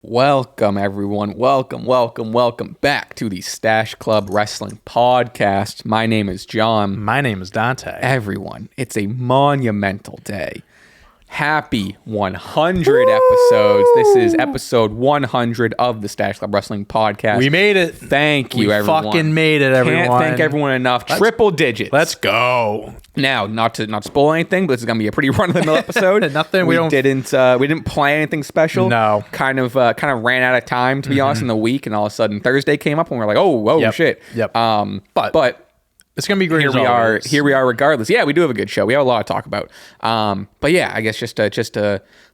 Welcome, everyone. Welcome back to the Stache Club Wrestling Podcast. My name is John. My name is Dante. Everyone, it's a monumental day. Happy 100 episodes. This is episode 100 of the Stache Club Wrestling Podcast. We made it. Thank you, everyone. We fucking made it, everyone. Can't thank everyone enough. Triple digits. Let's go. Now, not to spoil anything, but this is gonna be a pretty run-of-the-mill episode. Nothing. We didn't plan anything special. No. Kind of ran out of time, to be honest, in the week, and all of a sudden Thursday came up, and we're like, oh shit. Yep. But it's gonna be great. Here we are. Regardless, yeah, we do have a good show. We have a lot to talk about. But yeah, I guess just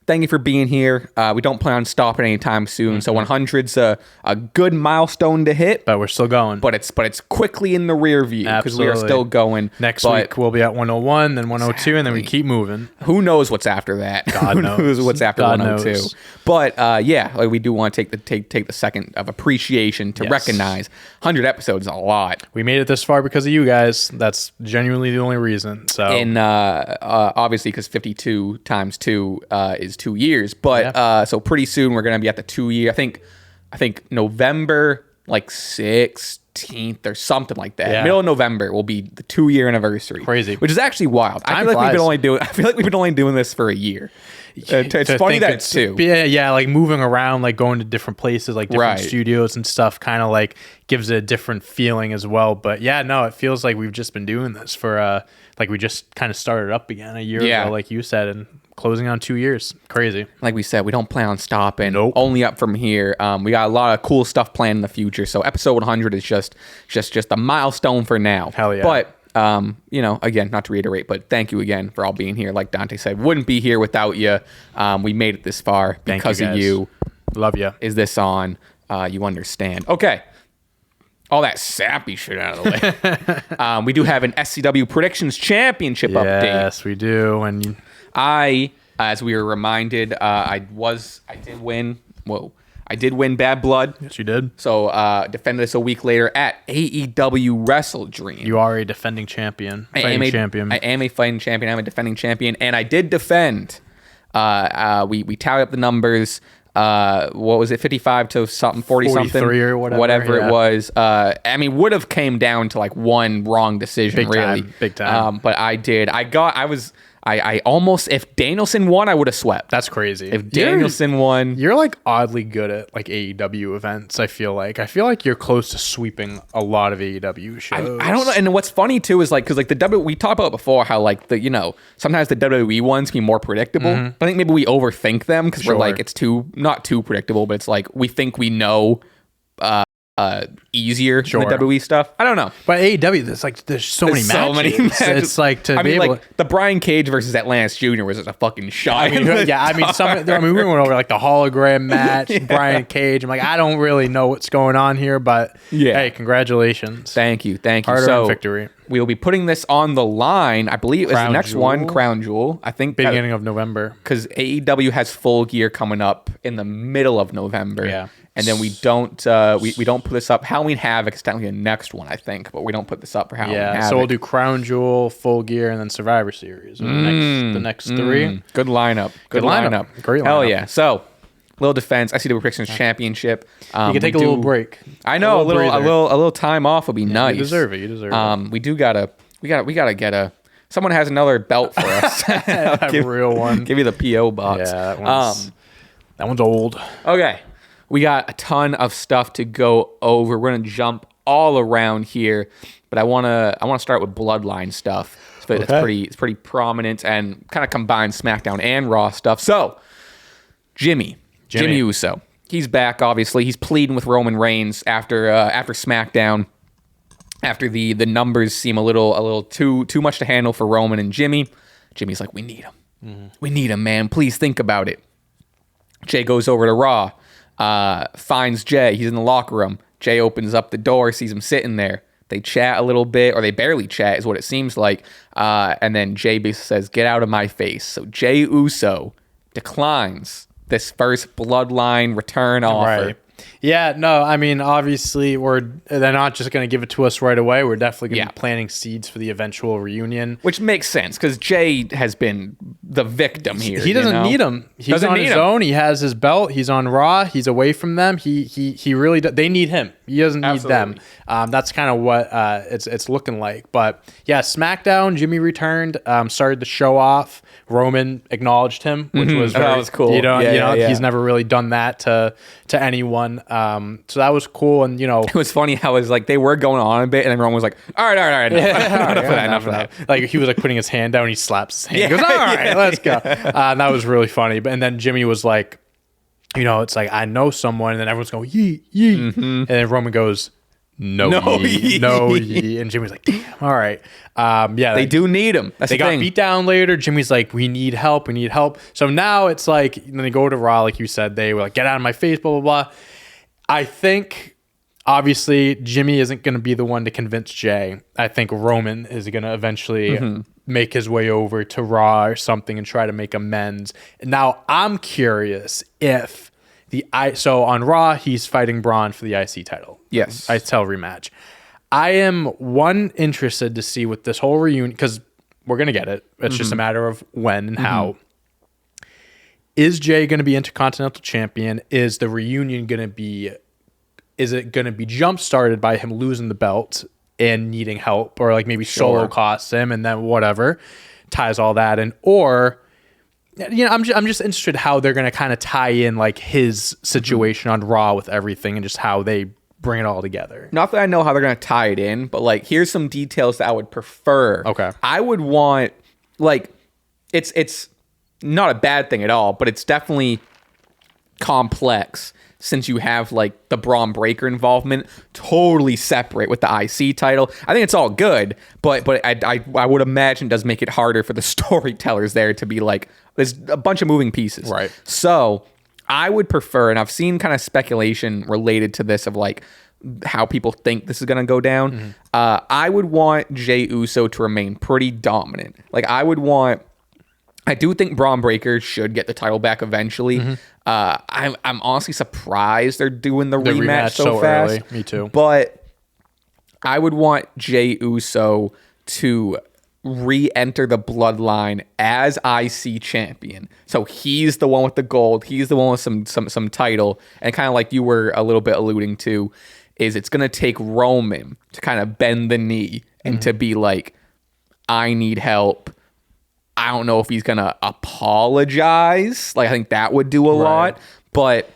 thank you for being here. We don't plan on stopping anytime soon. So 100's a good milestone to hit. But we're still going. But it's quickly in the rear view because we are still going. Next week we'll be at 101, then 102, and then we keep moving. Who knows what's after that? God knows. Who knows what's after God 102? knows. But yeah, we do want to take the second of appreciation to recognize 100 episodes is a lot. We made it this far because of you guys. That's genuinely the only reason. So and obviously because 52 times 2 is 2 years. But so pretty soon we're gonna be at the 2 year. I think November like 16th or something like that. Yeah. Middle of November will be the 2 year anniversary. Crazy. Which is actually wild. I feel like we've been only doing this for a year. It's funny that it's 2. Yeah, like moving around, like going to different places, like different studios and stuff, kind of like gives it a different feeling as well. But yeah, no, it feels like we've just been doing this for like we just kind of started up again a year ago, like you said, and closing on 2 years. Crazy. Like we said, we don't plan on stopping. Nope. Only up from here. We got a lot of cool stuff planned in the future. So episode 100 is just a milestone for now. Hell yeah. But again, not to reiterate, but thank you again for all being here. Like Dante said, wouldn't be here without you. We made it this far because of you. Love you. Is this on? You understand. Okay. All that sappy shit out of the way. We do have an SCW Predictions Championship update. Yes, we do. And as we were reminded, I did win. Whoa. I did win Bad Blood. Yes, you did. So defended this a week later at AEW Wrestle Dream. You are a defending champion. I am a fighting champion. I'm a defending champion. And I did defend. We tallied up the numbers. What was it? 55 to something, 40 something, or whatever it was. Would have came down to like one wrong decision, Big time. But I almost, if Danielson won, I would have swept. That's crazy. If Danielson won. You're like oddly good at like AEW events, I feel like you're close to sweeping a lot of AEW shows. I don't know. And what's funny too is like, because like we talked about before how like sometimes the WWE ones can be more predictable. But I think maybe we overthink them because we're like, it's not too predictable, but it's like we think we know easier than the WWE stuff. I don't know. But AEW, there's so many matches. It's like the Bryan Cage versus Atlantis Jr. was just a fucking shot. We went over like the hologram match, Bryan Cage. I'm like, I don't really know what's going on here, but hey, congratulations. Thank you. Hard-earned victory. We'll be putting this on the line. I believe it's the next one, Crown Jewel. I think beginning of November, because AEW has Full Gear coming up in the middle of November. Yeah. And then we don't put this up. Halloween Havoc is technically the next one, I think, but we don't put this up for Halloween Havoc. So we'll do Crown Jewel, Full Gear, and then Survivor Series. The next 3. Good lineup. Great lineup. Hell yeah. So, little defense. I see the Predictions Championship. You can take a little break. I know a little time off would be nice. You deserve it. We gotta get a. Someone has another belt for us. A real one. Give you the PO box. Yeah, that one's old. Okay. We got a ton of stuff to go over. We're gonna jump all around here, but I wanna start with Bloodline stuff. It's pretty prominent and kind of combines SmackDown and Raw stuff. So, Jimmy Uso, he's back. Obviously, he's pleading with Roman Reigns after SmackDown. After the numbers seem a little too much to handle for Roman and Jimmy. Jimmy's like, we need him. We need him, man. Please think about it. Jay goes over to Raw. Finds Jay. He's in the locker room. Jay opens up the door, sees him sitting there. They chat a little bit, or they barely chat is what it seems like. And then Jay basically says, get out of my face. So Jey Uso declines this first Bloodline return offer. Yeah, no, I mean, obviously, they're not just going to give it to us right away. We're definitely going to be planting seeds for the eventual reunion. Which makes sense, because Jay has been the victim here. He doesn't need him. He's on his own. He has his belt. He's on Raw. He's away from them. He really does. They need him. He doesn't need them. That's kind of what it's looking like. But yeah, SmackDown, Jimmy returned, started the show off. Roman acknowledged him, which was that was cool. He's never really done that to anyone. So that was cool. And it was funny how it was like they were going on a bit, and then Roman was like, all right, enough of that. Like he was like putting his hand down, and he slaps his hand. He goes, all right, let's go. That was really funny. And then Jimmy was like, it's like, I know someone, and then everyone's going, yee. And then Roman goes, no ye. And Jimmy's like, damn, all right. They do need him. They got beat down later. Jimmy's like, we need help. So now it's like, when they go to Raw, like you said, they were like, get out of my face, blah, blah, blah. I think, obviously, Jimmy isn't going to be the one to convince Jay. I think Roman is going to eventually make his way over to Raw or something and try to make amends. Now, I'm curious if so on Raw, he's fighting Braun for the IC title. Yes. ITEL rematch. I am interested to see with this whole reunion, because we're going to get it. It's just a matter of when and how. Is Jay going to be Intercontinental Champion? Is the reunion going to be, is it going to be jump started by him losing the belt and needing help, or like maybe Solo costs him and then whatever, ties all that in, or I'm just interested how they're going to kind of tie in like his situation on Raw with everything and just how they bring it all together. Not that I know how they're going to tie it in, but like here's some details that I would prefer. Okay. I would want, like, it's not a bad thing at all, but it's definitely complex since you have like the Braun Breaker involvement totally separate with the IC title. I think it's all good, but I would imagine it does make it harder for the storytellers there to be like, there's a bunch of moving pieces. Right. So I would prefer, and I've seen kind of speculation related to this of like how people think this is going to go down. I would want Jey Uso to remain pretty dominant. Like I do think Braun Breaker should get the title back eventually. I'm honestly surprised they're doing the rematch so fast. Early. Me too. But I would want Jey Uso to re-enter the Bloodline as IC champion. So he's the one with the gold. He's the one with some title. And kind of like you were a little bit alluding to, is it's going to take Roman to kind of bend the knee and to be like, I need help. I don't know if he's going to apologize. Like, I think that would do a lot. But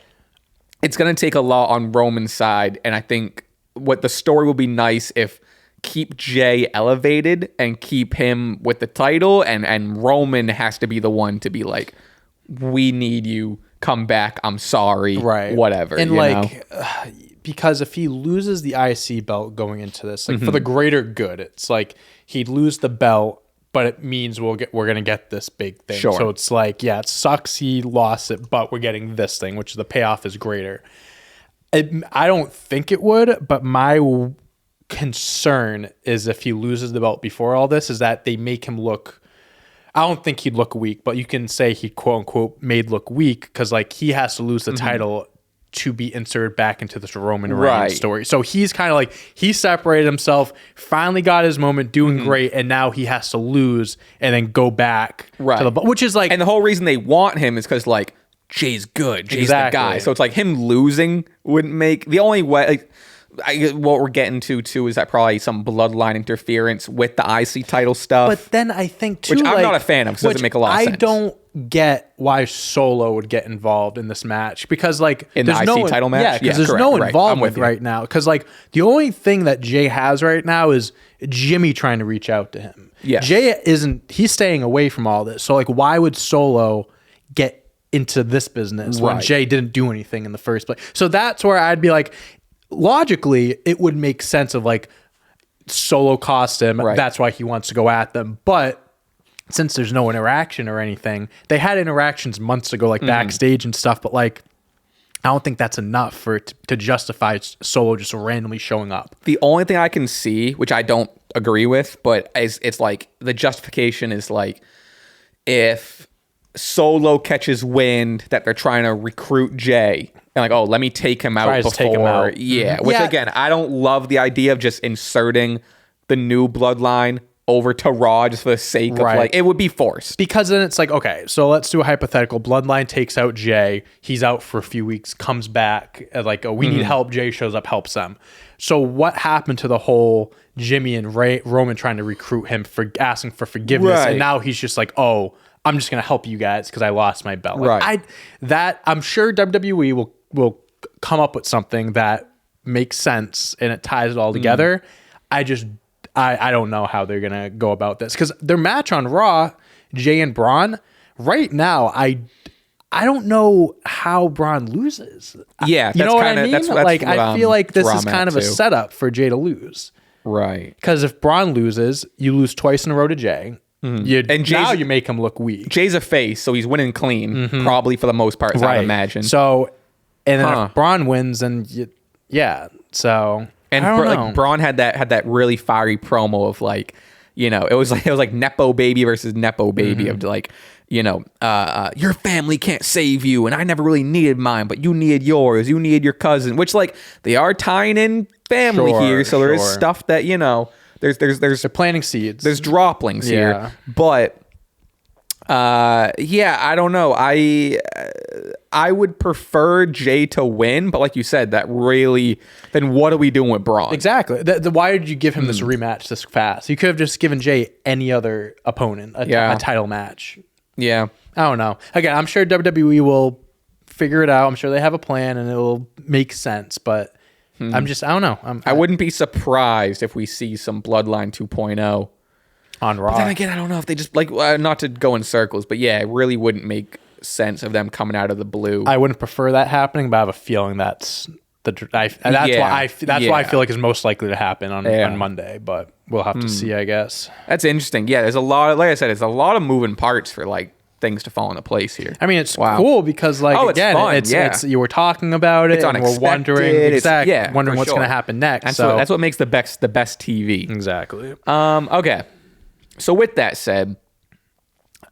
it's going to take a lot on Roman's side. And I think what the story will be nice if keep Jay elevated and keep him with the title, and Roman has to be the one to be like, we need you, come back, I'm sorry, whatever. And because if he loses the IC belt going into this, like for the greater good, it's like he'd lose the belt, but it means we're gonna get this big thing. So it's like, yeah, it sucks he lost it, but we're getting this thing, which the payoff is greater. I don't think it would, but my concern is if he loses the belt before all this, is that they make him look, I don't think he'd look weak, but you can say he quote unquote made look weak because like he has to lose the title to be inserted back into this Roman Reigns story. So he's kind of like, he separated himself, finally got his moment, doing great, and now he has to lose and then go back to the belt, which is like, and the whole reason they want him is because like Jay's good, Jay's the guy. So it's like him losing wouldn't make, the only way, like, what we're getting to too is that probably some bloodline interference with the IC title stuff. But then I think too, which I'm not a fan of, because it doesn't make a lot of sense. I don't get why Solo would get involved in this match, because like in the IC title match, yeah, because there's no involvement right now. Because like the only thing that Jay has right now is Jimmy trying to reach out to him. Yeah, Jay isn't. He's staying away from all this. So like, why would Solo get into this business when Jay didn't do anything in the first place? So that's where I'd be like, logically, it would make sense of like Solo cost him. That's why he wants to go at them. But since there's no interaction or anything, they had interactions months ago, like backstage and stuff. But like, I don't think that's enough for it to justify Solo just randomly showing up. The only thing I can see, which I don't agree with, but it's like the justification is like if Solo catches wind that they're trying to recruit Jay, and like, oh, let me take him out before. Take him out. Yeah, which again, I don't love the idea of just inserting the new bloodline over to Raw just for the sake of like, it would be forced. Because then it's like, okay, so let's do a hypothetical. Bloodline takes out Jey. He's out for a few weeks, comes back, like, oh, we need help. Jey shows up, helps them. So what happened to the whole Jimmy and Roman trying to recruit him for asking for forgiveness? And now he's just like, oh, I'm just going to help you guys because I lost my belt. Like, I'm sure WWE will come up with something that makes sense and it ties it all together. I don't know how they're going to go about this because their match on Raw, Jey and Braun, right now, I don't know how Braun loses. Yeah, you know what I mean? That's like, I feel like this is kind of a setup for Jey to lose. Right. Because if Braun loses, you lose twice in a row to Jey. And now you make him look weak. Jay's a face, so he's winning clean, probably for the most part, I would imagine. So, and then if Braun wins, then so... And like Braun had that really fiery promo of like, you know, it was like Nepo baby versus Nepo baby of like, you know, your family can't save you, and I never really needed mine, but you needed yours, you needed your cousin, which like they are tying in family here, so there is stuff that, you know, there's they're planting seeds, there's droplings here, but I don't know. I would prefer Jey to win, but like you said, that really, then what are we doing with Braun? Exactly. Why did you give him this rematch this fast? You could have just given Jey any other opponent, a title match. Yeah. I don't know. Again, I'm sure WWE will figure it out. I'm sure they have a plan and it will make sense, but I don't know. I wouldn't be surprised if we see some Bloodline 2.0 on Raw. But then again, I don't know if they just like, not to go in circles, but yeah, it really wouldn't make sense of them coming out of the blue. I wouldn't prefer that happening, but I have a feeling that's why I feel like is most likely to happen on Monday, but we'll have to see, I guess. That's interesting. Yeah, there's a lot of, like I said, it's a lot of moving parts for like things to fall into place here. I mean, it's cool because like, again, it's you were talking about it, it's and we're wondering wondering what's going to happen next. And so that's what makes the best TV. Exactly. Okay. So with that said,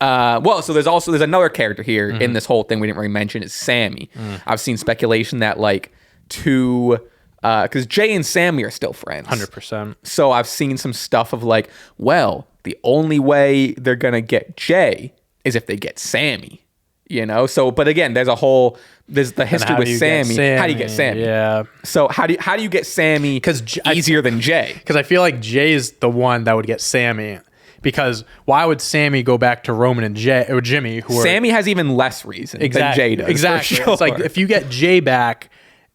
so there's another character here in this whole thing we didn't really mention. Is Sami. I've seen speculation that like because Jey and Sami are still friends, 100%. So I've seen some stuff of like, well, the only way they're gonna get Jey is if they get Sami. You know, so but again, there's the history with Sami. How do you get Sami? Yeah. So how do you get Sami? Because easier than Jey. Because I feel like Jey is the one that would get Sami. Because why would Sami go back to Roman and Jimmy? Sami has even less reason than Jey does. Exactly. Sure. It's like if you get Jey back,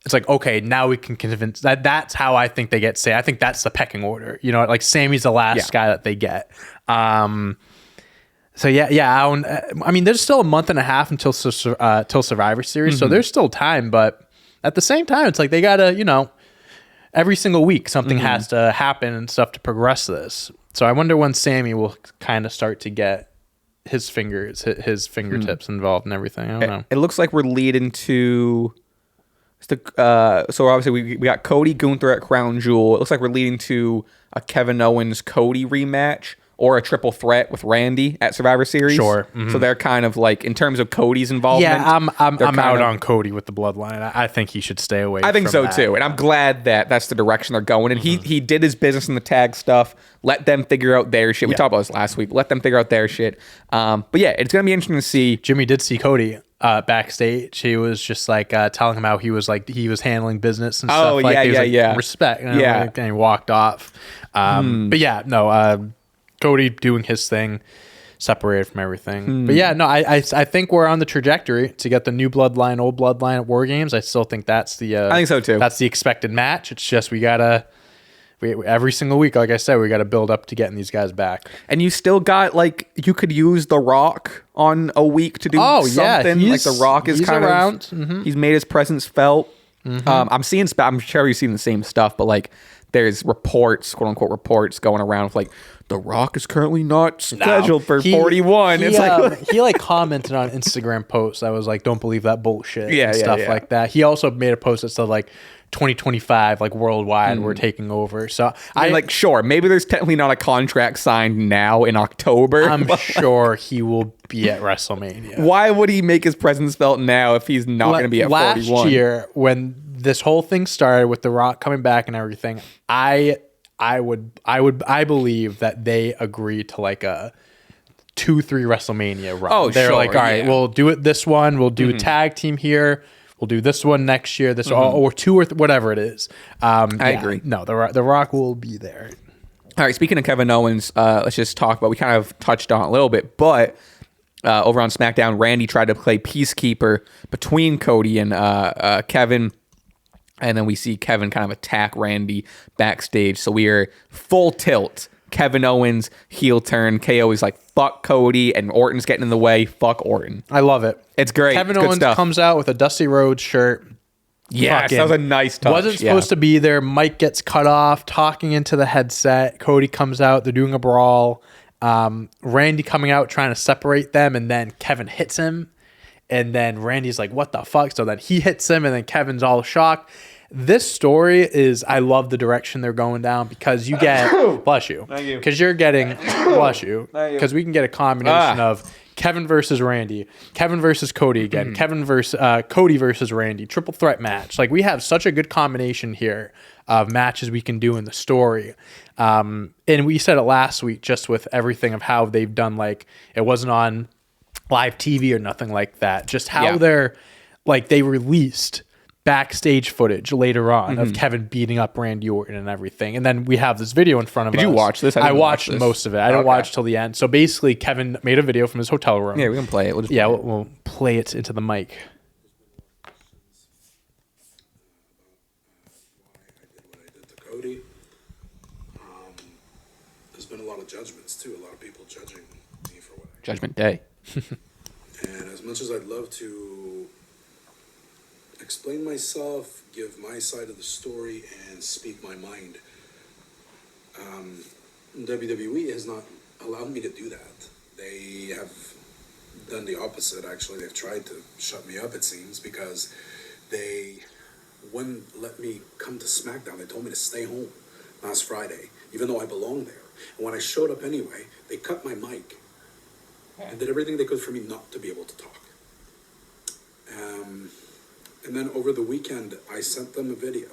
it's like, okay, now we can convince that's how I think they get Sami. I think that's the pecking order. You know, like Sami's the last guy that they get. So I mean, there's still a month and a half until Survivor Series, so there's still time. But at the same time, it's like they gotta, you know, every single week something has to happen and stuff to progress this. So I wonder when Sami will kind of start to get his fingertips involved and everything. I don't know. It looks like we're leading to so obviously we got Cody Gunther at Crown Jewel. It looks like we're leading to a Kevin Owens Cody rematch or a triple threat with Randy at Survivor Series. Sure. So they're kind of like, in terms of Cody's involvement. Yeah, I'm out on Cody with the Bloodline. I think he should stay away. I think so too, and I'm glad that that's the direction they're going. And he did his business in the tag stuff. Let them figure out their shit. We talked about this last week. Let them figure out their shit. But yeah, it's gonna be interesting to see. Jimmy did see Cody backstage. He was just like telling him how he was handling business and stuff. Respect. And he walked off. But yeah, no. Cody doing his thing, separated from everything. But yeah, no, I think we're on the trajectory to get the new Bloodline, old Bloodline at War Games. I still think that's the. I think so too. That's the expected match. It's just we every single week, like I said, we gotta build up to getting these guys back. And you still got like you could use The Rock on a week to do something. Like The Rock is kind around. He's made his presence felt. I'm sure you've seen the same stuff, but like there's reports, quote unquote reports, going around with like The Rock is currently not scheduled for 41. It's like he like commented on Instagram posts that was like, don't believe that bullshit. And stuff like that. He also made a post that said like, 2025, like worldwide, we're taking over. So I like, sure, maybe there's technically not a contract signed now in October. I'm sure he will be at WrestleMania. Why would he make his presence felt now if he's not going to be at 41? Last year, when this whole thing started with The Rock coming back and everything, I believe that they agreed to like a 2-3 WrestleMania run. Oh, they're sure, like, all right, we'll do it this one. We'll do a tag team here. We'll do this one next year. This or 2 or whatever it is. I agree. No, the Rock will be there. All right. Speaking of Kevin Owens, let's just talk about. We kind of touched on it a little bit, but over on SmackDown, Randy tried to play peacekeeper between Cody and Kevin. And then we see Kevin kind of attack Randy backstage. So we are full tilt. Kevin Owens, heel turn. KO is like, fuck Cody, and Orton's getting in the way. Fuck Orton. I love it. It's great. Kevin it's Owens comes out with a Dusty Rhodes shirt. Yeah, that was a nice touch. Wasn't supposed to be there. Mike gets cut off, talking into the headset. Cody comes out. They're doing a brawl. Randy coming out, trying to separate them, and then Kevin hits him. And then Randy's like, what the fuck? So then he hits him, and then Kevin's all shocked. This story is, I love the direction they're going down because you get, bless you, because you're getting, bless you, because we can get a combination of Kevin versus Randy, Kevin versus Cody again, Kevin versus Cody versus Randy, triple threat match. Like, we have such a good combination here of matches we can do in the story. And we said it last week, just with everything of how they've done, like, it wasn't on live TV or nothing like that. Just how they're, like, they released backstage footage later on of Kevin beating up Randy Orton and everything. And then we have this video in front of us. Did you watch this? I watched most of it. I didn't watch till the end. So basically, Kevin made a video from his hotel room. Yeah, we can play it. We'll play it into the mic. Cody. There's been a lot of judgments too. A lot of people judging me for what I do. Judgment Day. And as much as I'd love to explain myself, give my side of the story, and speak my mind, WWE has not allowed me to do that. They have done the opposite, actually. They've tried to shut me up, it seems, because they wouldn't let me come to SmackDown. They told me to stay home last Friday, even though I belong there. And when I showed up anyway, they cut my mic and did everything they could for me not to be able to talk. And then over the weekend, I sent them a video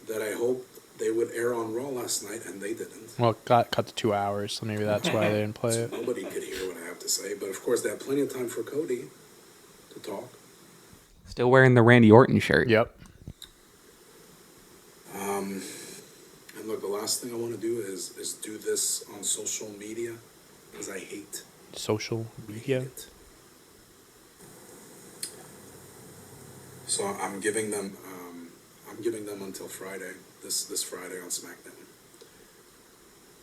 that I hoped they would air on Raw last night, and they didn't. Well, it got cut to 2 hours, so maybe that's why they didn't play it. Nobody could hear what I have to say, but of course they had plenty of time for Cody to talk. Still wearing the Randy Orton shirt. Yep. And look, the last thing I want to do is do this on social media, because I hate social media. So I'm giving them until Friday, this Friday on SmackDown,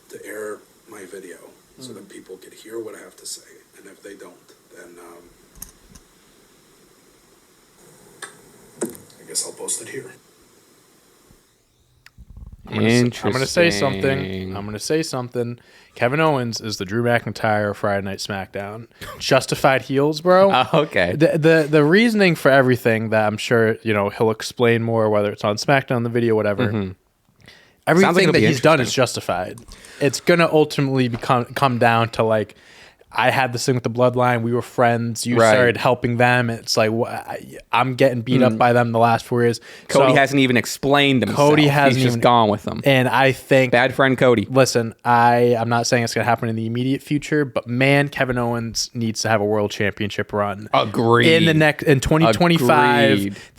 to air my video so that people could hear what I have to say. And if they don't, then I guess I'll post it here. I'm gonna say something. Kevin Owens is the Drew McIntyre of Friday Night SmackDown. Justified heels, bro. Okay. The reasoning for everything that I'm sure he'll explain more, whether it's on SmackDown, the video, whatever. Everything that he's done is justified. It's gonna ultimately come down to, like, I had this thing with the Bloodline. We were friends. You started helping them. It's like, I'm getting beat up by them the last 4 years. Cody hasn't even explained himself. He's just gone with them. And I think... Bad friend Cody. Listen, I'm not saying it's going to happen in the immediate future, but man, Kevin Owens needs to have a world championship run. Agreed. In 2025,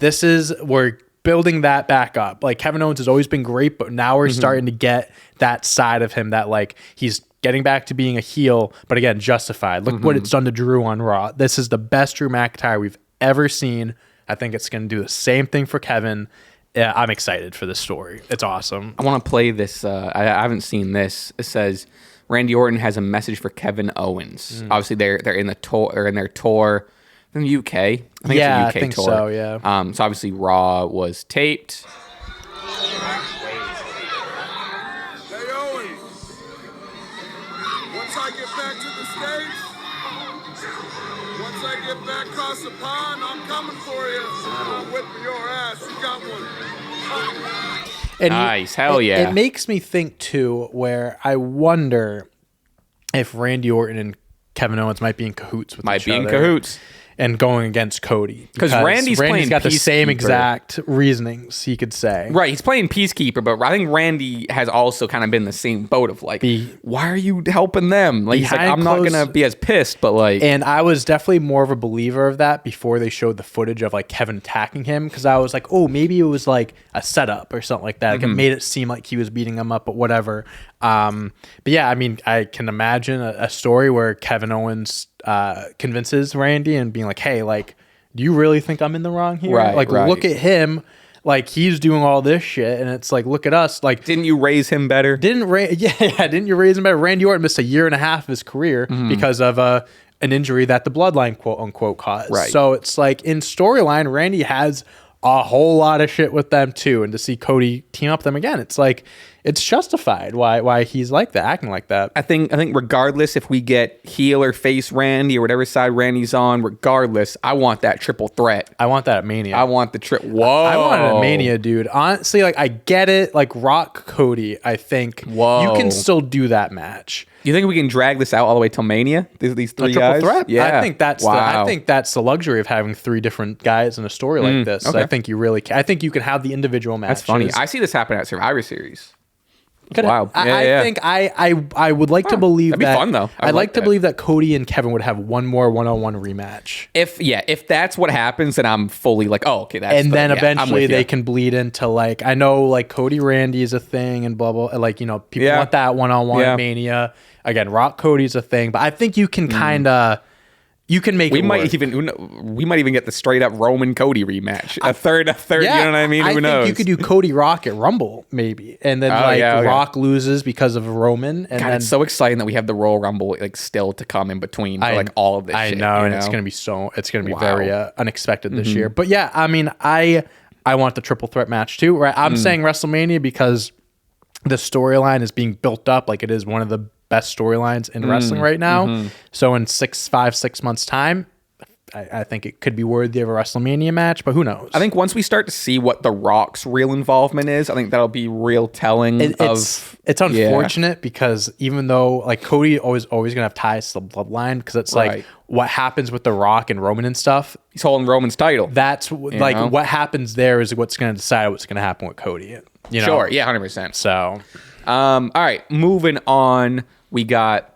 we're building that back up. Like, Kevin Owens has always been great, but now we're starting to get that side of him that, like, he's getting back to being a heel, but again, justified. Look what it's done to Drew on Raw. This is the best Drew McIntyre we've ever seen. I think it's going to do the same thing for Kevin. Yeah, I'm excited for this story. It's awesome. I want to play this. I haven't seen this. It says Randy Orton has a message for Kevin Owens. Obviously, they're in the tour or in their tour in the UK. I think it's a UK I think tour. so. Yeah. So obviously, Raw was taped. Once I get back across the pond, I'm coming for you. I'm whipping your ass. And nice. Hell yeah. It makes me think, too, where I wonder if Randy Orton and Kevin Owens might be in cahoots with each other. Might be in cahoots. And going against Cody. Because Randy's playing got the same Peacekeeper. exact reasonings, he could say. Right, he's playing Peacekeeper, but I think Randy has also kind of been the same boat of like, why are you helping them? Like, he's like, I'm not going to be as pissed, but like... And I was definitely more of a believer of that before they showed the footage of like Kevin attacking him, because I was like, oh, maybe it was like a setup or something like that. Like, it made it seem like he was beating him up, but whatever. But yeah, I mean, I can imagine a story where Kevin Owens convinces Randy and being like, hey, like, do you really think I'm in the wrong here? Right, like, look at him. Like, he's doing all this shit, and it's like, look at us. Like, didn't you raise him better? Didn't you raise him better? Randy Orton missed a year and a half of his career because of an injury that the Bloodline, quote unquote, caused. Right. So it's like, in storyline, Randy has a whole lot of shit with them too, and to see Cody team up them again, it's like, it's justified why he's like that, acting like that. I think regardless if we get heel or face Randy or whatever side Randy's on, regardless, I want that triple threat. I want that at Mania. I want the Whoa. I want it at Mania, dude. Honestly, like, I get it. Like, Rock Cody, I think you can still do that match. You think we can drag this out all the way till Mania? These three guys? Threat? Yeah. I think that's the luxury of having three different guys in a story like this. Okay. I think you really can. I think you can have the individual matches. That's funny. I see this happen at Survivor Series. Wow. I think I would like to believe that'd be fun though. I'd like to believe that Cody and Kevin would have one more one-on-one rematch. If that's what happens, then I'm fully like, oh, okay, that's and then eventually they can bleed into, like, I know like Cody Randy is a thing and blah blah, like, you know, people want that one-on-one Mania. Again, Rock Cody's a thing, but I think you can kind of make it work. We might even get the straight up Roman Cody rematch. A third, you know what I mean? Who knows? I think you could do Cody Rock at Rumble, maybe. And then Rock loses because of Roman. And God, it's so exciting that we have the Royal Rumble like still to come in between for like all of this shit. I know, and it's gonna be very unexpected this year. But yeah, I mean, I want the triple threat match too, right? I'm saying WrestleMania because the storyline is being built up like it is one of the best storylines in wrestling right now. So in 6 months time, I think it could be worthy of a WrestleMania match, but who knows? I think once we start to see what The Rock's real involvement is, I think that'll be real telling. It's unfortunate because even though like Cody always gonna have ties to the Bloodline, because it's like what happens with The Rock and Roman and stuff. He's holding Roman's title. That's like what happens there is what's gonna decide what's gonna happen with Cody. You know? Sure, yeah, 100%. So, all right, moving on. We got.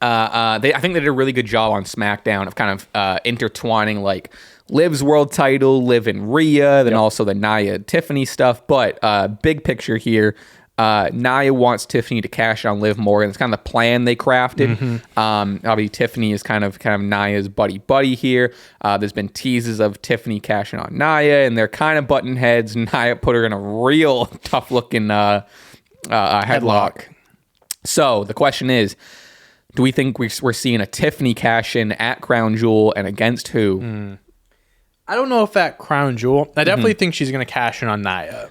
I think they did a really good job on SmackDown of kind of intertwining like Liv's world title, Liv and Rhea, then also the Nia Tiffany stuff. But big picture here, Nia wants Tiffany to cash on Liv Morgan. It's kind of the plan they crafted. Obviously, Tiffany is kind of Nia's buddy here. There's been teases of Tiffany cashing on Nia, and they're kind of button heads. Nia put her in a real tough looking headlock. So the question is, do we think we're seeing a Tiffany cash in at Crown Jewel, and against who? I don't know if at Crown Jewel. I definitely think she's going to cash in on Nia.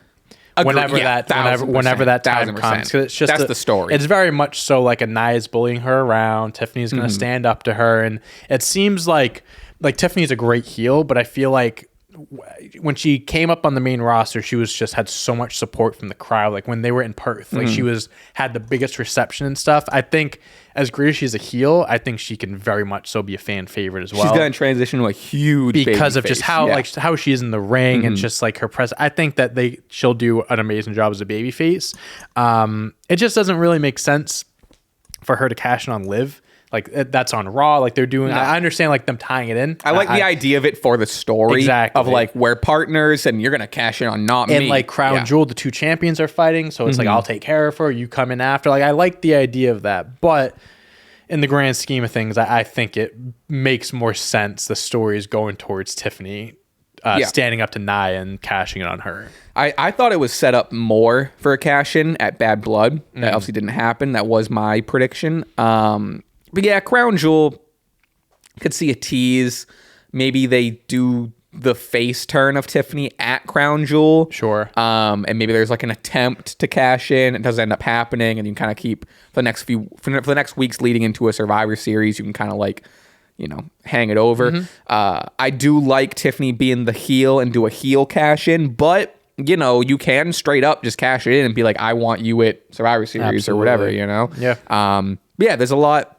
Whenever that time comes, because it's just that's the story. It's very much so like a Nia's bullying her around. Tiffany's going to stand up to her, and it seems like Tiffany's a great heel, but I feel like when she came up on the main roster, she was just had so much support from the crowd. Like when they were in Perth, like she had the biggest reception and stuff. I think as great as she's a heel, I think she can very much so be a fan favorite as well. She's going to transition to a huge because of just how she is in the ring and just like her presence. I think that she'll do an amazing job as a babyface. It just doesn't really make sense for her to cash in on Liv. Like that's on Raw, like they're doing. I understand like them tying it in. I like the idea of it for the story, exactly. Of like we're partners and you're gonna cash in on not me. And like Crown Jewel, the two champions are fighting, so it's like I'll take care of her. You come in after. Like I like the idea of that, but in the grand scheme of things, I think it makes more sense. The story is going towards Tiffany standing up to Nia and cashing it on her. I thought it was set up more for a cash in at Bad Blood. That obviously didn't happen. That was my prediction. But yeah, Crown Jewel, could see a tease. Maybe they do the face turn of Tiffany at Crown Jewel. Sure. And maybe there's like an attempt to cash in. It doesn't end up happening. And you can kind of keep for the next weeks leading into a Survivor Series. You can kind of like hang it over. I do like Tiffany being the heel and do a heel cash in, but you can straight up just cash it in and be like, I want you at Survivor Series or whatever, Yeah, there's a lot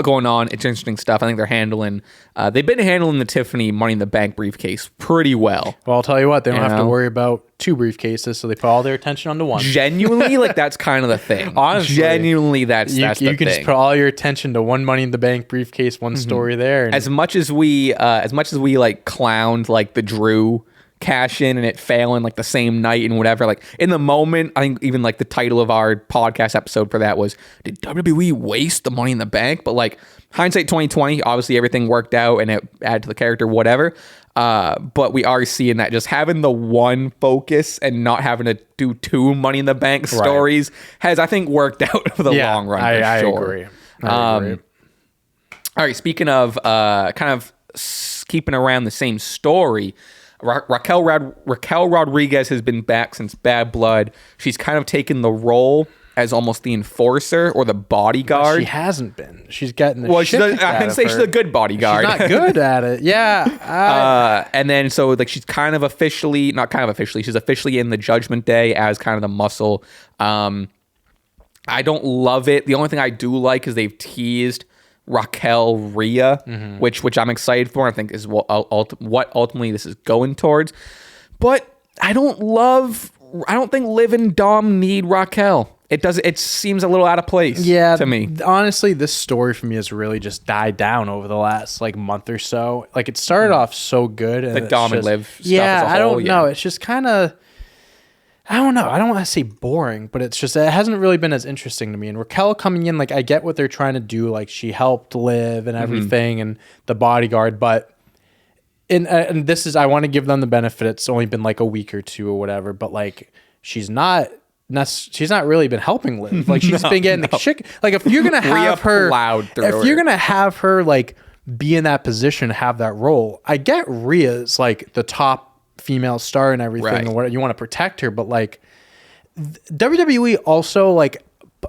going on. It's interesting stuff. I think they've been handling the Tiffany Money in the Bank briefcase pretty well. Well, I'll tell you what, they don't have to worry about 2 briefcases, so they put all their attention onto one. Genuinely, like that's kind of the thing. Honestly, genuinely, that's the thing. You can just put all your attention to one Money in the Bank briefcase, one story there. And as much as we like clowned like the Drew cash in and it failing like the same night and whatever, like in the moment, I think even like the title of our podcast episode for that was, did WWE waste the Money in the Bank? But like hindsight 2020, obviously everything worked out and it added to the character, whatever. But we are seeing that just having the one focus and not having to do 2 Money in the Bank stories has, I think, worked out for the long run. I agree. I agree. All right, speaking of kind of keeping around the same story, Raquel Rodriguez has been back since Bad Blood. She's kind of taken the role as almost the enforcer or the bodyguard. She hasn't been. She's gotten the shit I can say she's a good bodyguard. She's not good at it. Yeah. And then so like she's kind of officially, she's officially in the Judgment Day as kind of the muscle. I don't love it. The only thing I do like is they've teased Raquel Rhea, which I'm excited for. I think is what ultimately this is going towards. But I don't think Liv and Dom need Raquel. It seems a little out of place to me. Honestly, this story for me has really just died down over the last like month or so. Like it started off so good, and the Dom and Liv stuff yeah, as a whole, I don't know. It's just kind of, I don't know. I don't want to say boring, but it's just, it hasn't really been as interesting to me. And Raquel coming in, like I get what they're trying to do. Like she helped Liv and everything and the bodyguard, but and this is, I want to give them the benefit. It's only been like a week or 2 or whatever, but like she's not really been helping Liv. Like she's been getting the shit. Like if you're going to have her like be in that position, have that role, I get Rhea's like the top female star and everything and what you want to protect her, but like WWE also, like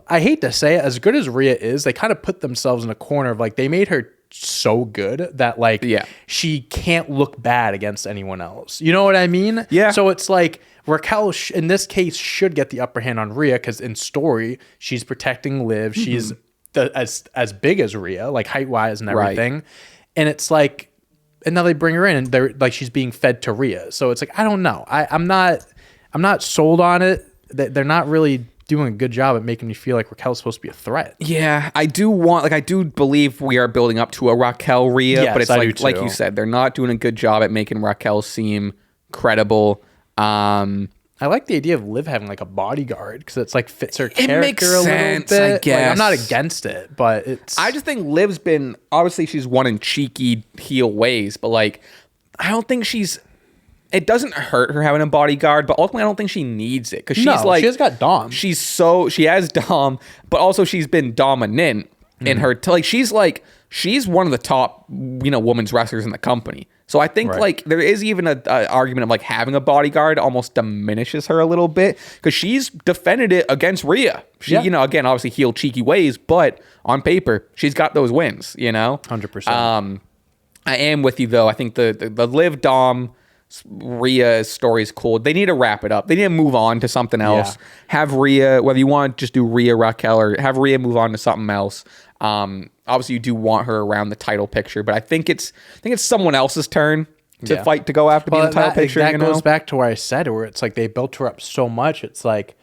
I hate to say it, as good as Rhea is, they kind of put themselves in a corner of like they made her so good that like she can't look bad against anyone else. You know what I mean? Yeah. So it's like Raquel in this case should get the upper hand on Rhea because in story she's protecting Liv. She's as big as Rhea, like height wise and everything, and it's like. And now they bring her in, and they're like she's being fed to Rhea. So it's like I don't know. I'm not sold on it. They're not really doing a good job at making me feel like Raquel's supposed to be a threat. Yeah, I do believe we are building up to a Raquel Rhea, but it's like you said, they're not doing a good job at making Raquel seem credible. I like the idea of Liv having like a bodyguard because it's like fits her character makes a little sense, bit. I guess. Like, I'm not against it, but I just think Liv's been, obviously she's won in cheeky heel ways, but like I don't think it doesn't hurt her having a bodyguard, but ultimately I don't think she needs it because she's like, she has got Dom. She has Dom, but also she's been dominant in her. She's one of the top women's wrestlers in the company. So I think like there is even a argument of like having a bodyguard almost diminishes her a little bit because she's defended it against Rhea. She, again, obviously heel cheeky ways, but on paper she's got those wins. 100%. I am with you though. I think the Liv Dom Rhea story is cool. They need to wrap it up. They need to move on to something else. Yeah. Have Rhea, whether you want to just do Rhea Raquel or have Rhea move on to something else. Obviously you do want her around the title picture, but I think it's someone else's turn to fight to go after being the title picture. That goes back to where I said, where it's like they built her up so much. It's like,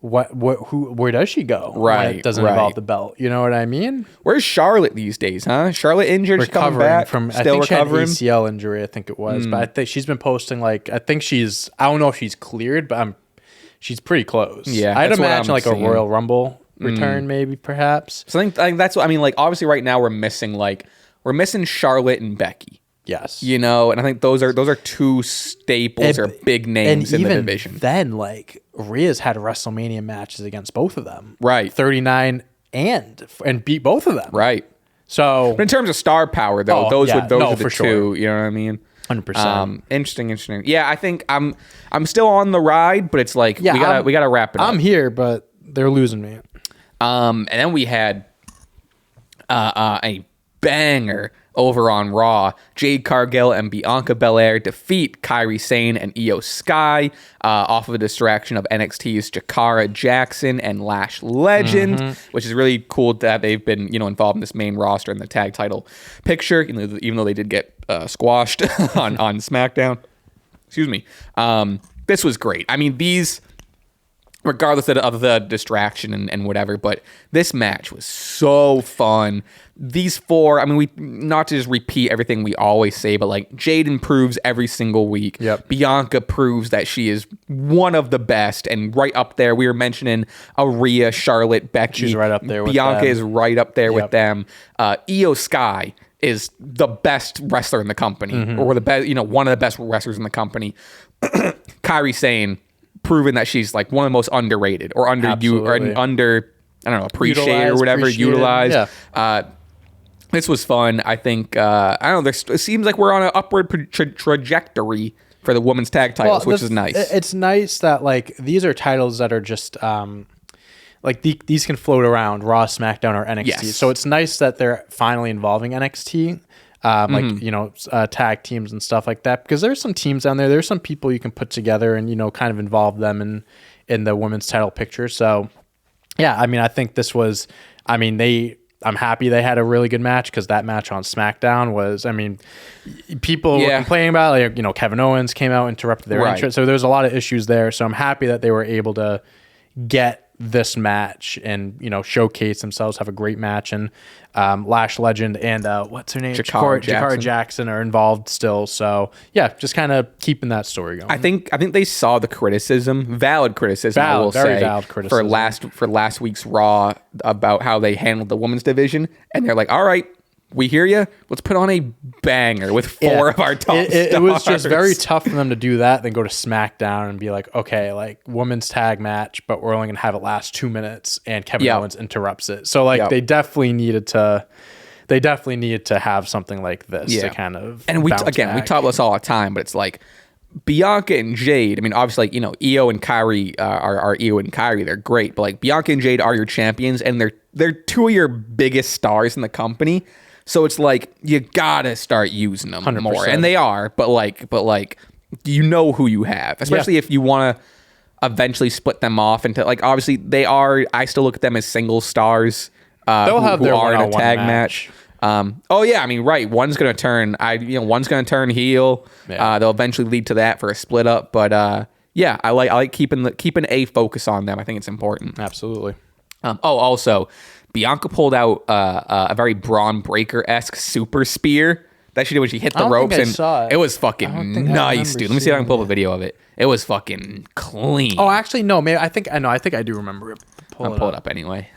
where does she go? Right, when it doesn't involve the belt. You know what I mean? Where's Charlotte these days, huh? Charlotte injured, recovering back, from still recovering. She had an ACL injury, I think it was. But I think she's been posting like I don't know if she's cleared, but she's pretty close. Yeah, I'd imagine like a Royal Rumble return, maybe perhaps. So I think that's what I mean. Like obviously, right now we're missing Charlotte and Becky. Yes, and I think those are two staples or big names in the division. Then like Rhea's had WrestleMania matches against both of them, right? 39 and beat both of them, right? So, but in terms of star power, though, those are the two. Sure. You know what I mean? 100%. Interesting. Yeah, I think I'm still on the ride, but it's like we gotta wrap it up. I'm here, but they're losing me. And then we had a banger over on Raw. Jade Cargill and Bianca Belair defeat Kairi Sane and Io Sky off of a distraction of NXT's Jakara Jackson and Lash Legend, which is really cool that they've been, involved in this main roster in the tag title picture, even though they did get squashed on SmackDown. Excuse me. This was great. I mean, these, regardless of the distraction and whatever, but this match was so fun. These four, I mean, we not to just repeat everything we always say, but like Jade improves every single week. Yep. Bianca proves that she is one of the best and right up there. We were mentioning Rhea, Charlotte, Becky. She's right up there with Bianca them. is right up there with them. Io Sky is the best wrestler in the company, or the best, one of the best wrestlers in the company. Kairi Sane, proven that she's like one of the most underrated or under I don't know, appreciated or whatever, utilized. Yeah. This was fun. I think I don't know. It seems like we're on an upward trajectory for the women's tag titles, which is nice. It's nice that like these are titles that are just like these can float around Raw, SmackDown, or NXT. Yes. So it's nice that they're finally involving NXT. Tag teams and stuff like that, because there's some teams down there. There's some people you can put together and kind of involve them in the women's title picture. So yeah, I mean, I think this was, I'm happy they had a really good match, because that match on SmackDown was, people were complaining about it, like, Kevin Owens came out, interrupted their entrance. So there's a lot of issues there. So I'm happy that they were able to get this match and showcase themselves, have a great match, and Lash Legend and what's her name, Jakara Jackson are involved still. So yeah, just kind of keeping that story going. I think they saw the criticism, valid criticism, very valid criticism for last week's Raw about how they handled the women's division, and they're like, all right, we hear you. Let's put on a banger with four of our top stars. It was just very tough for them to do that, then go to SmackDown and be like, okay, like women's tag match, but we're only going to have it last 2 minutes, and Kevin Owens interrupts it. So like they definitely needed to have something like this to kind of. And we talk about this all the time, but it's like Bianca and Jade. I mean, obviously, like, Io and Kairi are Io and Kairi. They're great, but like Bianca and Jade are your champions, and they're two of your biggest stars in the company. So it's like you gotta start using them 100%. More, and they are. But you know who you have, especially if you want to eventually split them off into, like, obviously they are. I still look at them as single stars. They'll have their are in a tag match. Right. One's gonna turn. One's gonna turn heel. Yeah. They'll eventually lead to that for a split up. But I like keeping a focus on them. I think it's important. Absolutely. Also, Bianca pulled out a very Braun Breaker-esque super spear that she did when she hit the ropes, and it was fucking nice, dude. Let me see if I can pull up a video of it. It was fucking clean. Oh, actually, no. Maybe I think I do remember it. I'll pull it up anyway.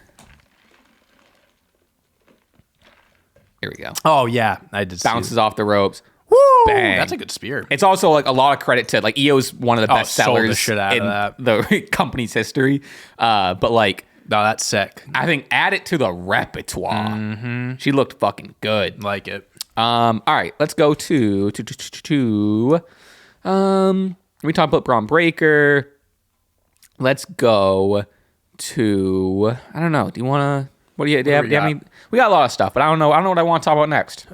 Here we go. Oh yeah, I did. Bounces off the ropes. Woo! Bang. That's a good spear. It's also like a lot of credit to like Io's one of the best sellers the shit out in of the company's history. But like. No, that's sick. I think add it to the repertoire. Mm-hmm. She looked fucking good. Like it. All right, let's go to we talked about Braun Breaker. Let's go to, I don't know. Do you want to? What do you have any? We got a lot of stuff, but I don't know what I want to talk about next.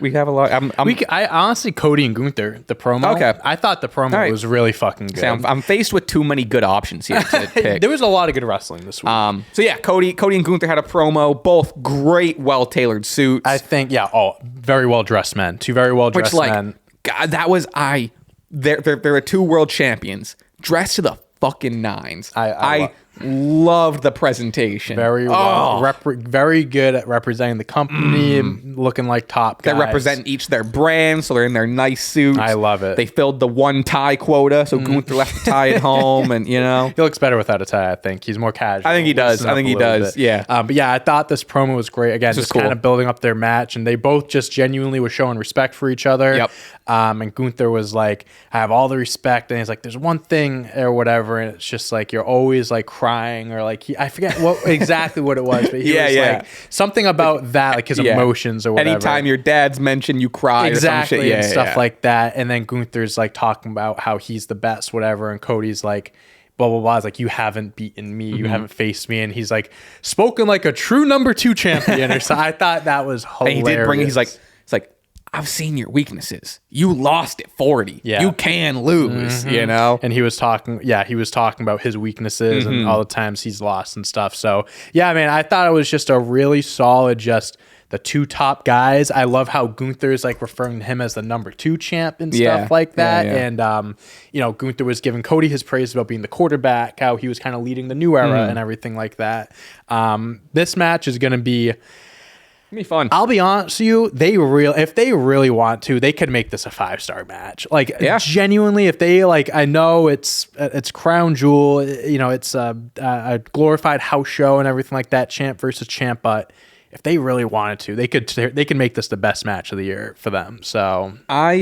We have a lot. I honestly, Cody and Gunther, the promo. Okay. I thought the promo was really fucking good. I'm faced with too many good options here to pick. There was a lot of good wrestling this week. So yeah, Cody and Gunther had a promo. Both great, well-tailored suits. I think, very well-dressed men. Two very well-dressed men. God, that was They're the two world champions dressed to the fucking nines. I loved the presentation. Very well, very good at representing the company, looking like top guys. They represent each their brand, so they're in their nice suits. I love it. They filled the one tie quota, so Gunther left the tie at home, and he looks better without a tie. I think he's more casual. I think he does. Yeah. But yeah, I thought this promo was great. Again, just kind of building up their match, and they both just genuinely were showing respect for each other. Yep. And Gunther was like, I have all the respect, and he's like, there's one thing or whatever, and it's just like you're always like crying, or like I forget exactly what it was, but he was like something about that, like his emotions or whatever. Anytime your dad's mentioned, you cry, exactly, or some shit. and stuff like that. And then Gunther's like talking about how he's the best, whatever, and Cody's like blah, blah, blah. It's like, you haven't beaten me. You haven't faced me. And he's like, spoken like a true number 2 champion. Or so I thought that was hilarious. And he did bring, it's like, I've seen your weaknesses. You lost at 40. Yeah. You can lose, you know? And he was talking about his weaknesses and all the times he's lost and stuff. So, yeah, man, I thought it was just a really solid, just the 2 top guys. I love how Gunther is like referring to him as the number 2 champ and stuff like that. Yeah. And, you know, Gunther was giving Cody his praise about being the quarterback, how he was kind of leading the new era and everything like that. This match is going to be fun. I'll be honest with you, if they really want to, they could make this a 5-star match. Like, genuinely, if they like, I know it's Crown Jewel, you know, it's a glorified house show and everything like that, champ versus champ, but if they really wanted to, they could make this the best match of the year for them. So I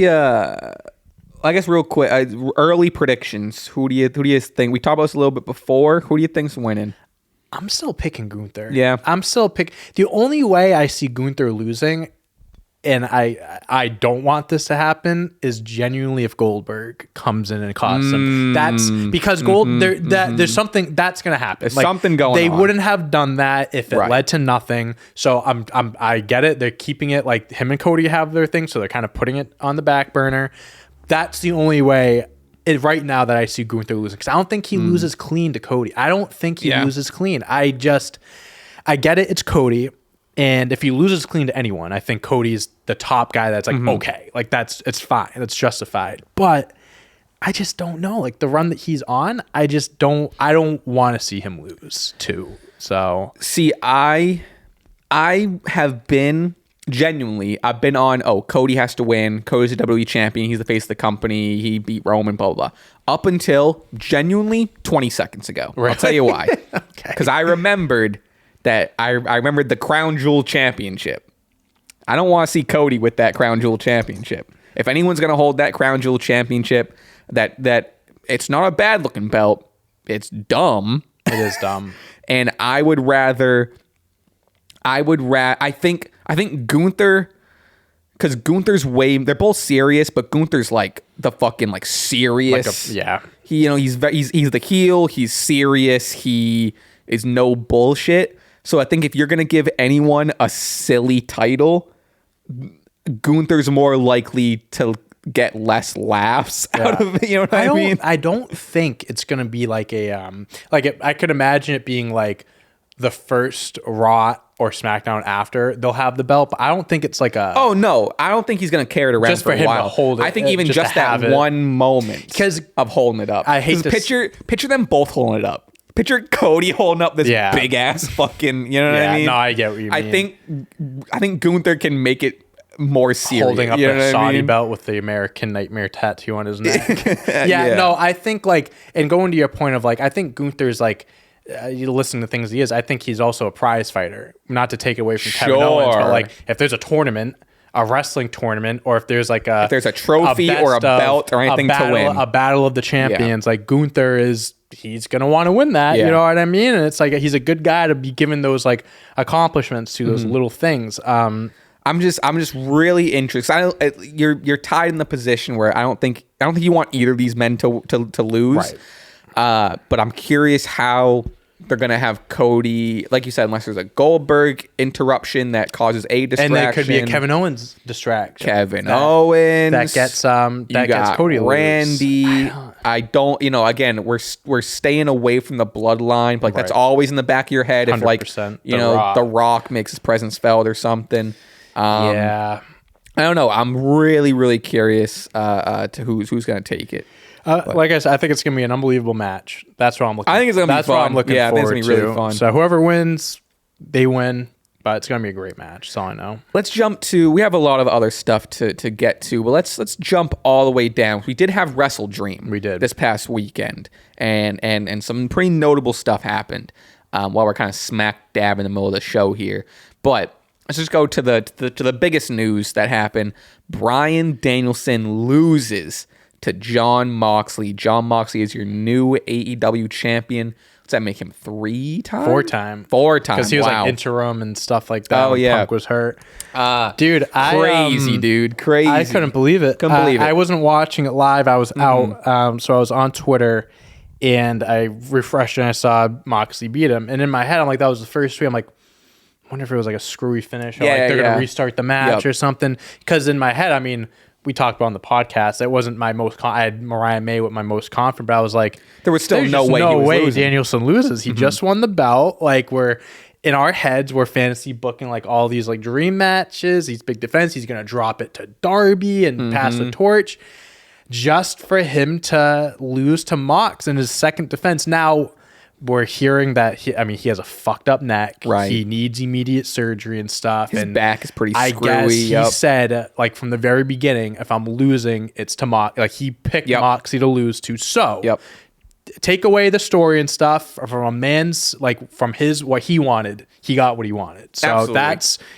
guess real quick, early predictions. Who do you think? We talked about this a little bit before. Who do you think's winning? I'm still picking Gunther. Yeah. I'm still the only way I see Gunther losing, and I don't want this to happen, is genuinely if Goldberg comes in and costs him. That's because there's something that's going to happen. There's something going on. They wouldn't have done that if it led to nothing. So I get it. They're keeping it like him and Cody have their thing, so they're kind of putting it on the back burner. That's the only way right now that I see Gunther losing, because I don't think he loses clean to Cody. I don't think he loses clean. I get it. It's Cody. And if he loses clean to anyone, I think Cody's the top guy that's like, okay, like it's fine. That's justified. But I just don't know. Like the run that he's on, I don't want to see him lose too. So see, I have been genuinely, I've been on, Cody has to win. Cody's a WWE champion. He's the face of the company. He beat Roman, blah, blah, blah. Up until genuinely 20 seconds ago. Right. I'll tell you why. Because I remembered that I remembered the Crown Jewel Championship. I don't want to see Cody with that Crown Jewel Championship. If anyone's going to hold that Crown Jewel Championship, that it's not a bad looking belt. It's dumb. It is dumb. And I think Gunther, because Gunther's they're both serious, but Gunther's like the fucking like serious. He, you know, he's the heel. He's serious. He is no bullshit. So I think if you're gonna give anyone a silly title, Gunther's more likely to get less laughs out of it. You know what I mean? I don't think it's gonna be like I could imagine it being like the first Raw or SmackDown after they'll have the belt, but I don't think it's like a... Oh, no. I don't think he's going to carry it around just for a while. To hold it, I think even just that one moment of holding it up. I hate to... Picture them both holding it up. Picture Cody holding up this big-ass fucking... You know what I mean? No, I get what you mean. I think Gunther can make it more serious. Holding up a Saudi belt with the American Nightmare tattoo on his neck. No, I think like... And going to your point of like, I think Gunther's like... you listen to things he is. I think he's also a prize fighter. Not to take it away from Kevin Owens, but like if there's a tournament, a wrestling tournament, or if there's like if there's a trophy or a belt or anything to win, a battle of the champions, like Gunther he's gonna want to win that. You know what I mean? And it's like he's a good guy to be given those like accomplishments to those little things. I'm just really interested. You're tied in the position where I don't think you want either of these men to lose. Right. But I'm curious how they're going to have Cody, like you said, unless there's a Goldberg interruption that causes a distraction. And there could be a Kevin Owens distraction. Owens. That gets Cody Randy. I don't, again, we're staying away from the bloodline. But that's always in the back of your head. If like, The Rock makes his presence felt or something. I don't know. I'm really, really curious to who's going to take it. Like I said, I think it's going to be an unbelievable match. That's what I'm looking for. I think it's going to be fun. That's what I'm looking forward to. I think it's going to be really fun. So whoever wins, they win. But it's going to be a great match. That's all I know. Let's jump to... We have a lot of other stuff to get to. But let's jump all the way down. We did have Wrestle Dream. We did. This past weekend. And some pretty notable stuff happened while we're kind of smack dab in the middle of the show here. But... let's just go to the biggest news that happened. Bryan Danielson loses to Jon Moxley. Jon Moxley is your new AEW champion. Does that make him 3 times? 4 times. 4 times. Because he was like interim and stuff like that. When Punk was hurt. Dude, crazy, dude. Crazy. I couldn't believe it. Couldn't believe it. I wasn't watching it live. I was out. So I was on Twitter. and I refreshed and I saw Moxley beat him. And in my head, I'm like, that was the first 3. I'm like, I wonder if it was like a screwy finish or like they're going to restart the match or something. Because in my head, I mean, we talked about on the podcast, it wasn't my most, I had Mariah May with my most confident, but I was like, there was still no way Danielson loses. He just won the belt. Like, we're in our heads, we're fantasy booking like all these like dream matches, these big defense. He's going to drop it to Darby and pass the torch just for him to lose to Mox in his second defense. Now, we're hearing that he has a fucked up neck. Right. He needs immediate surgery and stuff. His back is pretty screwy. I guess he said, like, from the very beginning, if I'm losing, it's to Mox. Like, he picked Moxie to lose to. So, take away the story and stuff from a man's, like, from his, what he wanted. He got what he wanted. So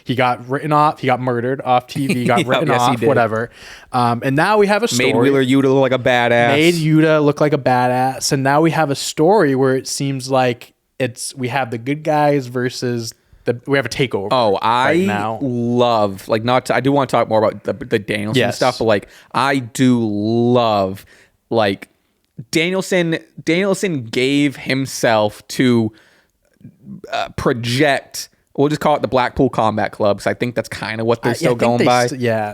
he got written off. He got murdered off TV. He got written off, whatever. And now we have a story. Made Wheeler Yuta look like a badass. Made Yuta look like a badass. And now we have a story where it seems like we have the good guys versus we have a takeover. Oh, I now. love, like, I do want to talk more about the Danielson stuff, but like, I do love, like, Danielson gave himself to project, we'll just call it the Blackpool Combat Club, because I think that's kind of what they're still going by.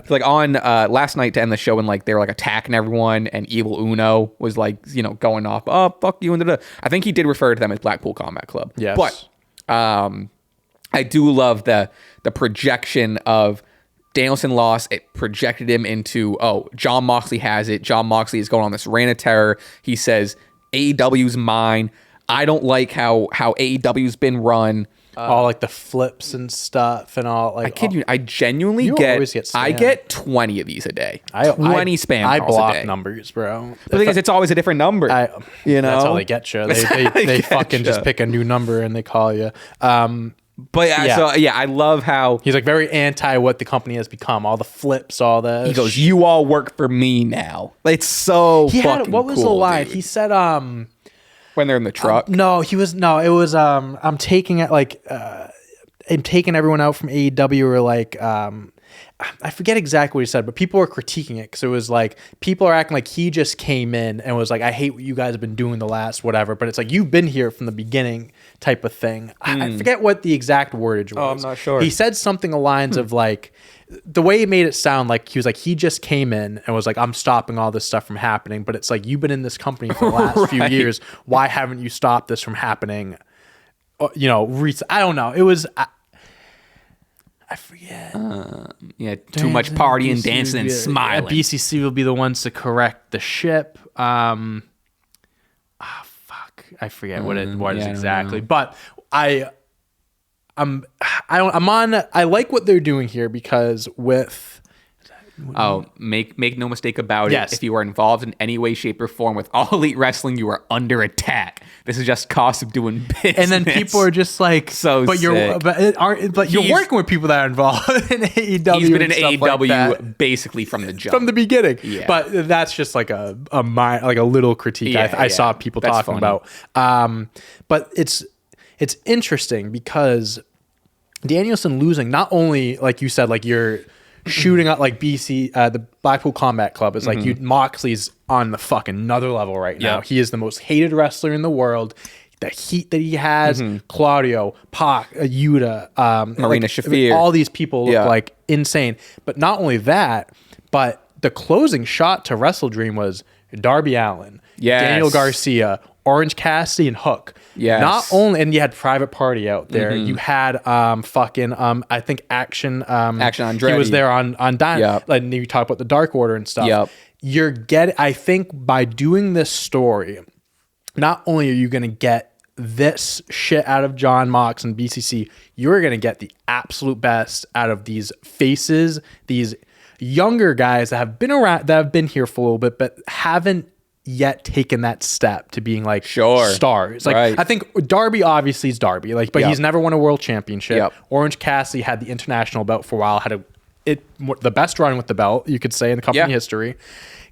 Like on last night to end the show, and like they were like attacking everyone, and Evil Uno was like, going off, oh fuck you, and I think he did refer to them as Blackpool Combat Club. Yes. But I do love the projection of Danielson lost. It projected him into, Jon Moxley has it. Jon Moxley is going on this reign of terror. He says, AEW's mine. I don't like how AEW's been run. All like the flips and stuff and all. Like, I kid you, I genuinely get 20 of these a day. 20 spam calls a day. I block numbers, bro. The thing is, it's always a different number. That's how they get you. They fucking just pick a new number and they call you. But I love how he's like very anti what the company has become. All the flips, all the. He goes, "You all work for me now." It's so. What was cool, the line? dude. He said, when they're in the truck. It was I'm taking it like I'm taking everyone out from AEW, or like I forget exactly what he said, but people were critiquing it because it was like people are acting like he just came in and was like, I hate what you guys have been doing the last whatever, but it's like you've been here from the beginning type of thing. I forget what the exact wordage was. Oh, I'm not sure. He said something along the lines of like, the way he made it sound like he was like, he just came in and was like, I'm stopping all this stuff from happening, but it's like, you've been in this company for the last few years. Why haven't you stopped this from happening? I don't know. It was. I forget. Too much partying, dancing, and smiling. BCC will be the ones to correct the ship. Fuck. I forget what it is exactly. But I like what they're doing here because with. Make no mistake about it. If you are involved in any way, shape, or form with All Elite Wrestling, you are under attack. This is just cost of doing business. And then people are just like, you're working with people that are involved in AEW. He's been in AEW basically from the jump, from the beginning. Yeah. But that's just like a little critique I saw people talking about. But it's interesting because Danielson losing, not only like you said, like you're shooting out like BC, the Blackpool Combat Club is like Moxley's on the fucking another level right now. He is the most hated wrestler in the world. The heat that he has, Claudio, Pac, Yuta, Marina Shafir, all these people look like insane. But not only that, but the closing shot to Wrestle Dream was Darby Allin, Daniel Garcia, Orange Cassidy, and Hook. Yes. Not only, and you had Private Party out there. You had I think Action Andretti. He was there on Dynamite. And you talk about the Dark Order and stuff. I think by doing this story, not only are you going to get this shit out of Jon Mox and BCC, you're going to get the absolute best out of these faces, these younger guys that have been around, that have been here for a little bit, but haven't yet taken that step to being like stars. Like I think Darby obviously is Darby, like, but he's never won a world championship. Orange Cassidy had the international belt for a while, had the best run with the belt, you could say, in the company history.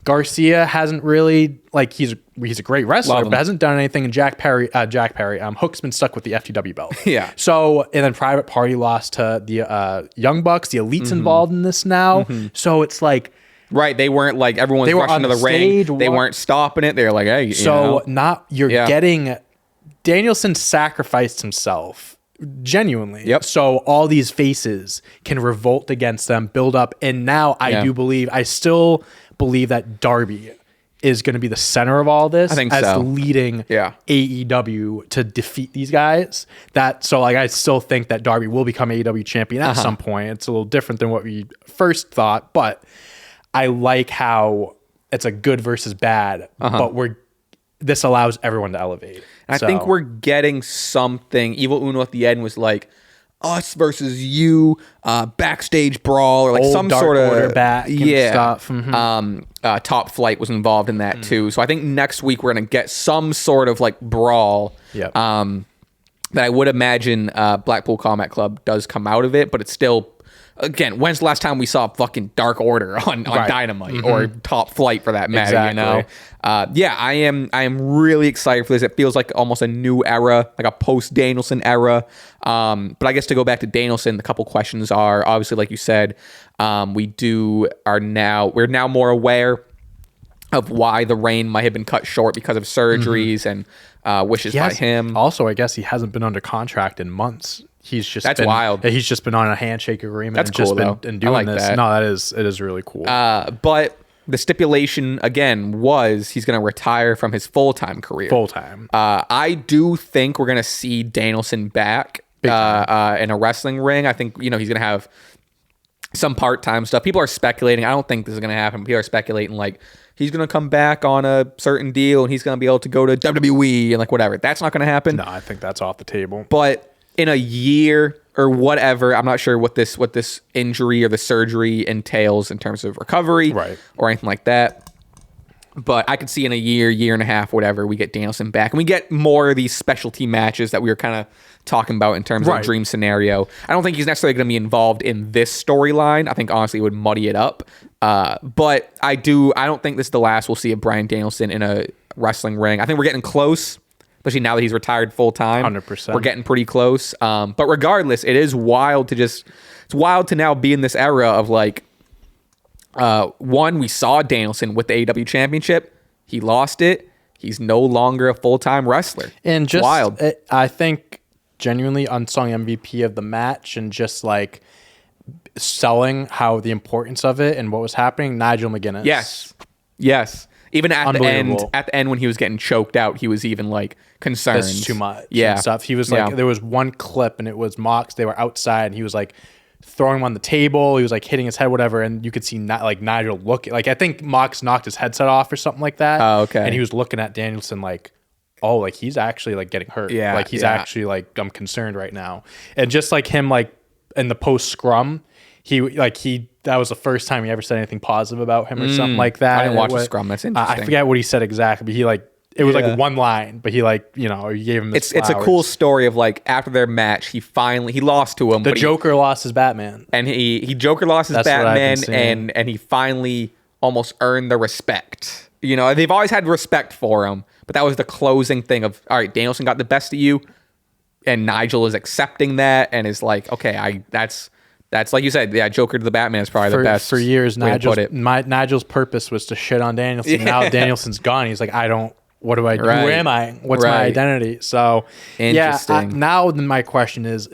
Garcia hasn't really, like, he's a great wrestler, but hasn't done anything. And Jack Perry, Hook's been stuck with the FTW belt. So, and then Private Party lost to the Young Bucks. The Elite's involved in this now. So it's like, Right, they weren't like everyone's They were rushing on to the the ring. stage, They weren't stopping it. They were like, hey, getting Danielson sacrificed himself genuinely. Yep. So all these faces can revolt against them, build up, and now I still believe that Darby is going to be the center of all this. I think as so. leading AEW to defeat these guys. I still think that Darby will become AEW champion at some point. It's a little different than what we first thought, but I like how it's a good versus bad, but this allows everyone to elevate. And I think we're getting something. Evil Uno at the end was like us versus you, backstage brawl, or like Old some Dark sort of Order back and stuff. Top Flight was involved in that too. So I think next week we're gonna get some sort of like brawl. Yep. That I would imagine Blackpool Combat Club does come out of it, but it's still. Again, when's the last time we saw fucking Dark Order on Dynamite or Top Flight for that matter? Exactly. You know, I am really excited for this. It feels like almost a new era, like a post Danielson era. But I guess to go back to Danielson, the couple questions are obviously, like you said, we're now more aware of why the reign might have been cut short because of surgeries and wishes by him. Also, I guess he hasn't been under contract in months. That's wild. He's just been on a handshake agreement. That's cool, though. And doing like this. that. No, it is really cool. But the stipulation again was he's going to retire from his full-time career. Full-time. I do think we're going to see Danielson back in a wrestling ring. I think he's going to have some part-time stuff. People are speculating. I don't think this is going to happen. People are speculating like he's going to come back on a certain deal and he's going to be able to go to WWE and like whatever. That's not going to happen. No, I think that's off the table. But in a year or whatever, I'm not sure what this injury or the surgery entails in terms of recovery or anything like that. But I could see in a year and a half, whatever, we get Danielson back. And we get more of these specialty matches that we were kind of talking about in terms of a dream scenario. I don't think he's necessarily going to be involved in this storyline. I think, honestly, it would muddy it up. But I don't think this is the last we'll see of Bryan Danielson in a wrestling ring. I think we're getting close. Especially now that he's retired full time, 100%. We're getting pretty close. But regardless, it is wild it's wild to now be in this era of like, one, we saw Danielson with the AEW championship. He lost it. He's no longer a full-time wrestler. And just wild. I think genuinely unsung MVP of the match and just like selling how the importance of it and what was happening. Nigel McGuinness. Yes. Even at the end when he was getting choked out, he was even like concerned. This is too much. Yeah. And stuff. He was like, there was one clip and it was Mox. They were outside and he was like throwing him on the table. He was like hitting his head, whatever. And you could see Nigel looking like, I think Mox knocked his headset off or something like that. Oh, okay. And he was looking at Danielson like, oh, like he's actually like getting hurt. Yeah. Like he's actually like, I'm concerned right now. And just like him, like in the post scrum, that was the first time he ever said anything positive about him or something like that. I didn't watch the scrum. That's interesting. I forget what he said exactly, but he like, it was like one line, but he like, he gave him this It's a cool story of like after their match, he lost to him. The Joker lost his Batman. And Joker lost his Batman and he finally almost earned the respect. They've always had respect for him, but that was the closing thing of, all right, Danielson got the best of you. And Nigel is accepting that and is like, okay, that's like you said, Joker to the Batman is probably the best. For years, Nigel's purpose was to shit on Danielson. Yeah. Now Danielson's gone. He's like, what do I do? Who am I? What's my identity? So, interesting. Now my question is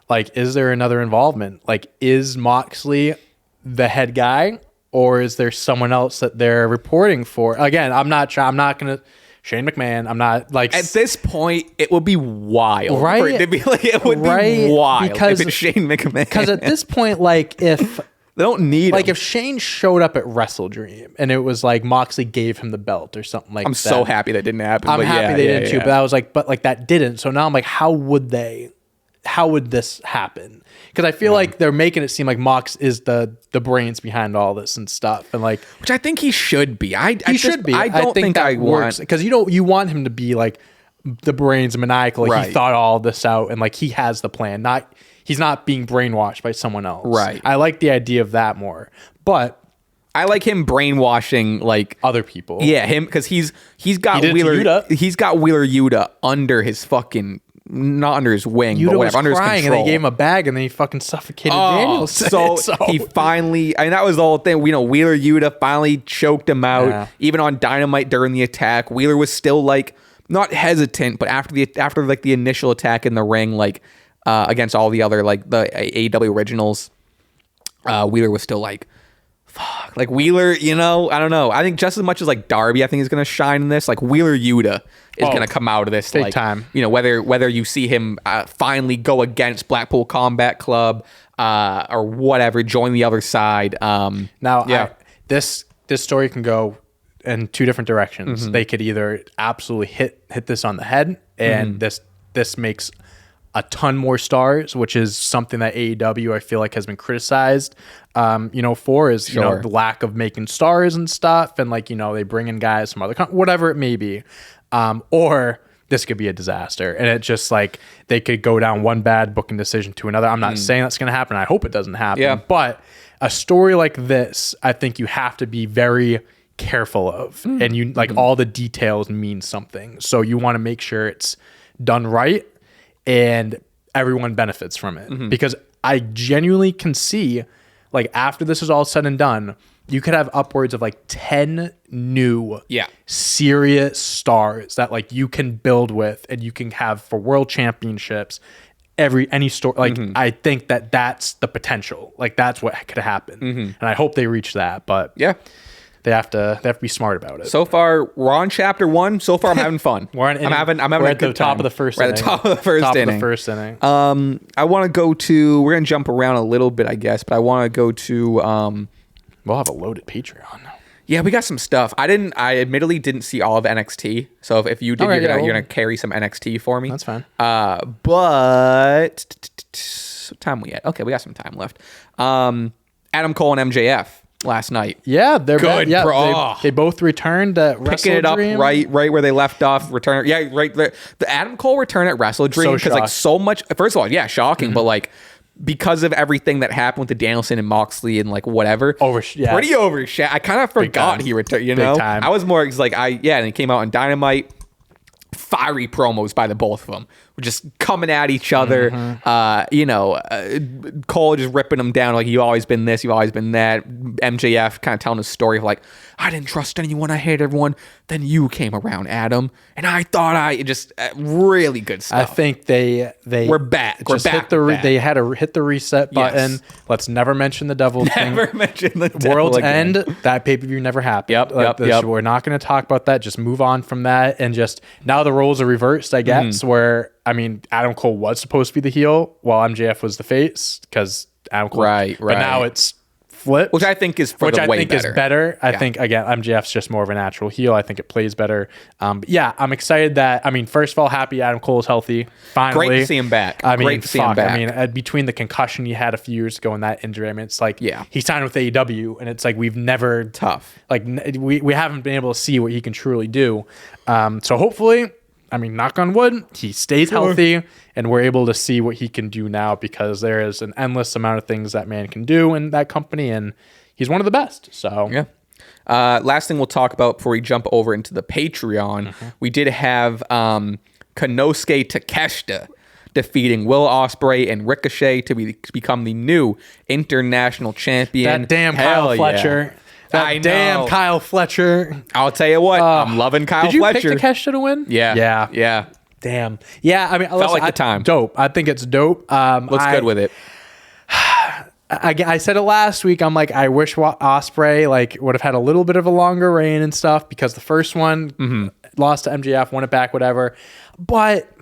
there another involvement? Like, is Moxley the head guy or is there someone else that they're reporting for? Again, I'm not going to... Shane McMahon, I'm not like... At this point, it would be wild. Right? For it to be like, it would be wild if it's Shane McMahon. Because at this point, like, if... They don't need him. If Shane showed up at Wrestle Dream and it was like Moxley gave him the belt or something like that. I'm so happy that didn't happen. I'm happy they didn't too, but I was like, that didn't. So now I'm like, how would this happen? Because I feel like they're making it seem like Mox is the brains behind all this and stuff, and like, which I think he should be. He should be. I don't think that works because you want him to be like the brains maniacal. Like he thought all this out and like he has the plan. He's not being brainwashed by someone else. Right. I like the idea of that more, but I like him brainwashing like other people. Yeah, him because he's got Wheeler Yuta under his fucking not under his wing, Yuta but was whatever, under his crying, control. and they gave him a bag, and then he fucking suffocated Danielson. So he finally, I mean, that was the whole thing. Wheeler Yuta finally choked him out. Yeah. Even on Dynamite during the attack, Wheeler was still like not hesitant, but after like the initial attack in the ring, like against all the other like the AEW originals, Wheeler was still like, fuck, like Wheeler, I don't know. I think just as much as like Darby, I think is going to shine in this. Like Wheeler Yuta is going to come out of this big like time. Whether you see him finally go against Blackpool Combat Club or whatever, join the other side. This story can go in two different directions. Mm-hmm. They could either absolutely hit this on the head, and this makes a ton more stars, which is something that AEW I feel like has been criticized for is the lack of making stars and stuff, and like they bring in guys from other whatever it may be, or this could be a disaster, and it just like they could go down one bad booking decision to another. I'm not saying that's going to happen. I hope it doesn't happen, but a story like this, I think you have to be very careful of, and you like all the details mean something, so you want to make sure it's done right and everyone benefits from it, because I genuinely can see, like, after this is all said and done, you could have upwards of like 10 new serious stars that like you can build with and you can have for world championships. Any story, like I think that's the potential, like that's what could happen, and I hope they reach that. But they have to be smart about it. So far, we're on chapter 1. So far, I'm having fun. I'm having a good top of the first. We're at the top of the first inning. I want to go to. We're gonna jump around a little bit, I guess, but I want to go to. We'll have a loaded Patreon. Yeah, we got some stuff. I admittedly didn't see all of NXT. So if you did, you're gonna carry some NXT for me. That's fine. But what time we at? Okay, we got some time left. Adam Cole and MJF last night. Yeah, they're good. Yeah, bro. They both returned at picking it up right where they left off. Return. Yeah, right there. The Adam Cole return at Wrestle Dream because like so much. First of all, shocking, but like. Because of everything that happened with the Danielson and Moxley and like whatever, pretty overshadowed. I kind of forgot he returned. I was more like and he came out on Dynamite. Fiery promos by the both of them, were just coming at each other. Cole just ripping them down like you've always been this, you've always been that. MJF kind of telling a story of like, I didn't trust anyone, I hate everyone. Then you came around, Adam, and I thought just really good stuff. I think we're back. They had to hit the reset button. Yes. Let's never mention the devil thing. Never mention the devil World's again. End. That pay-per-view never happened. Yep. We're not going to talk about that. Just move on from that, and just now the roles are reversed, I guess. Where Adam Cole was supposed to be the heel while MJF was the face because Adam Cole. Right. But now it's flipped, which I think is better. I think again, MJF's just more of a natural heel. I think it plays better. I'm excited that. First of all, happy Adam Cole is healthy. Finally, great to see him back. Great to see him back. Between the concussion he had a few years ago and that injury, it's like he signed with AEW, and it's like we've never like we haven't been able to see what he can truly do. So hopefully. Knock on wood, he stays healthy, and we're able to see what he can do now, because there is an endless amount of things that man can do in that company, and he's one of the best. So last thing we'll talk about before we jump over into the Patreon, we did have Konosuke Takeshita defeating Will Ospreay and Ricochet to become the new international champion. That damn Kyle Fletcher. Damn Kyle Fletcher. I'll tell you what, I'm loving Kyle Fletcher. Did you pick Takeshita to win? Yeah. Damn. Yeah, felt like the time. Dope. I think it's dope. Looks good with it. I said it last week. I'm like, I wish Ospreay would have had a little bit of a longer reign and stuff, because the first one lost to MJF, won it back, whatever. But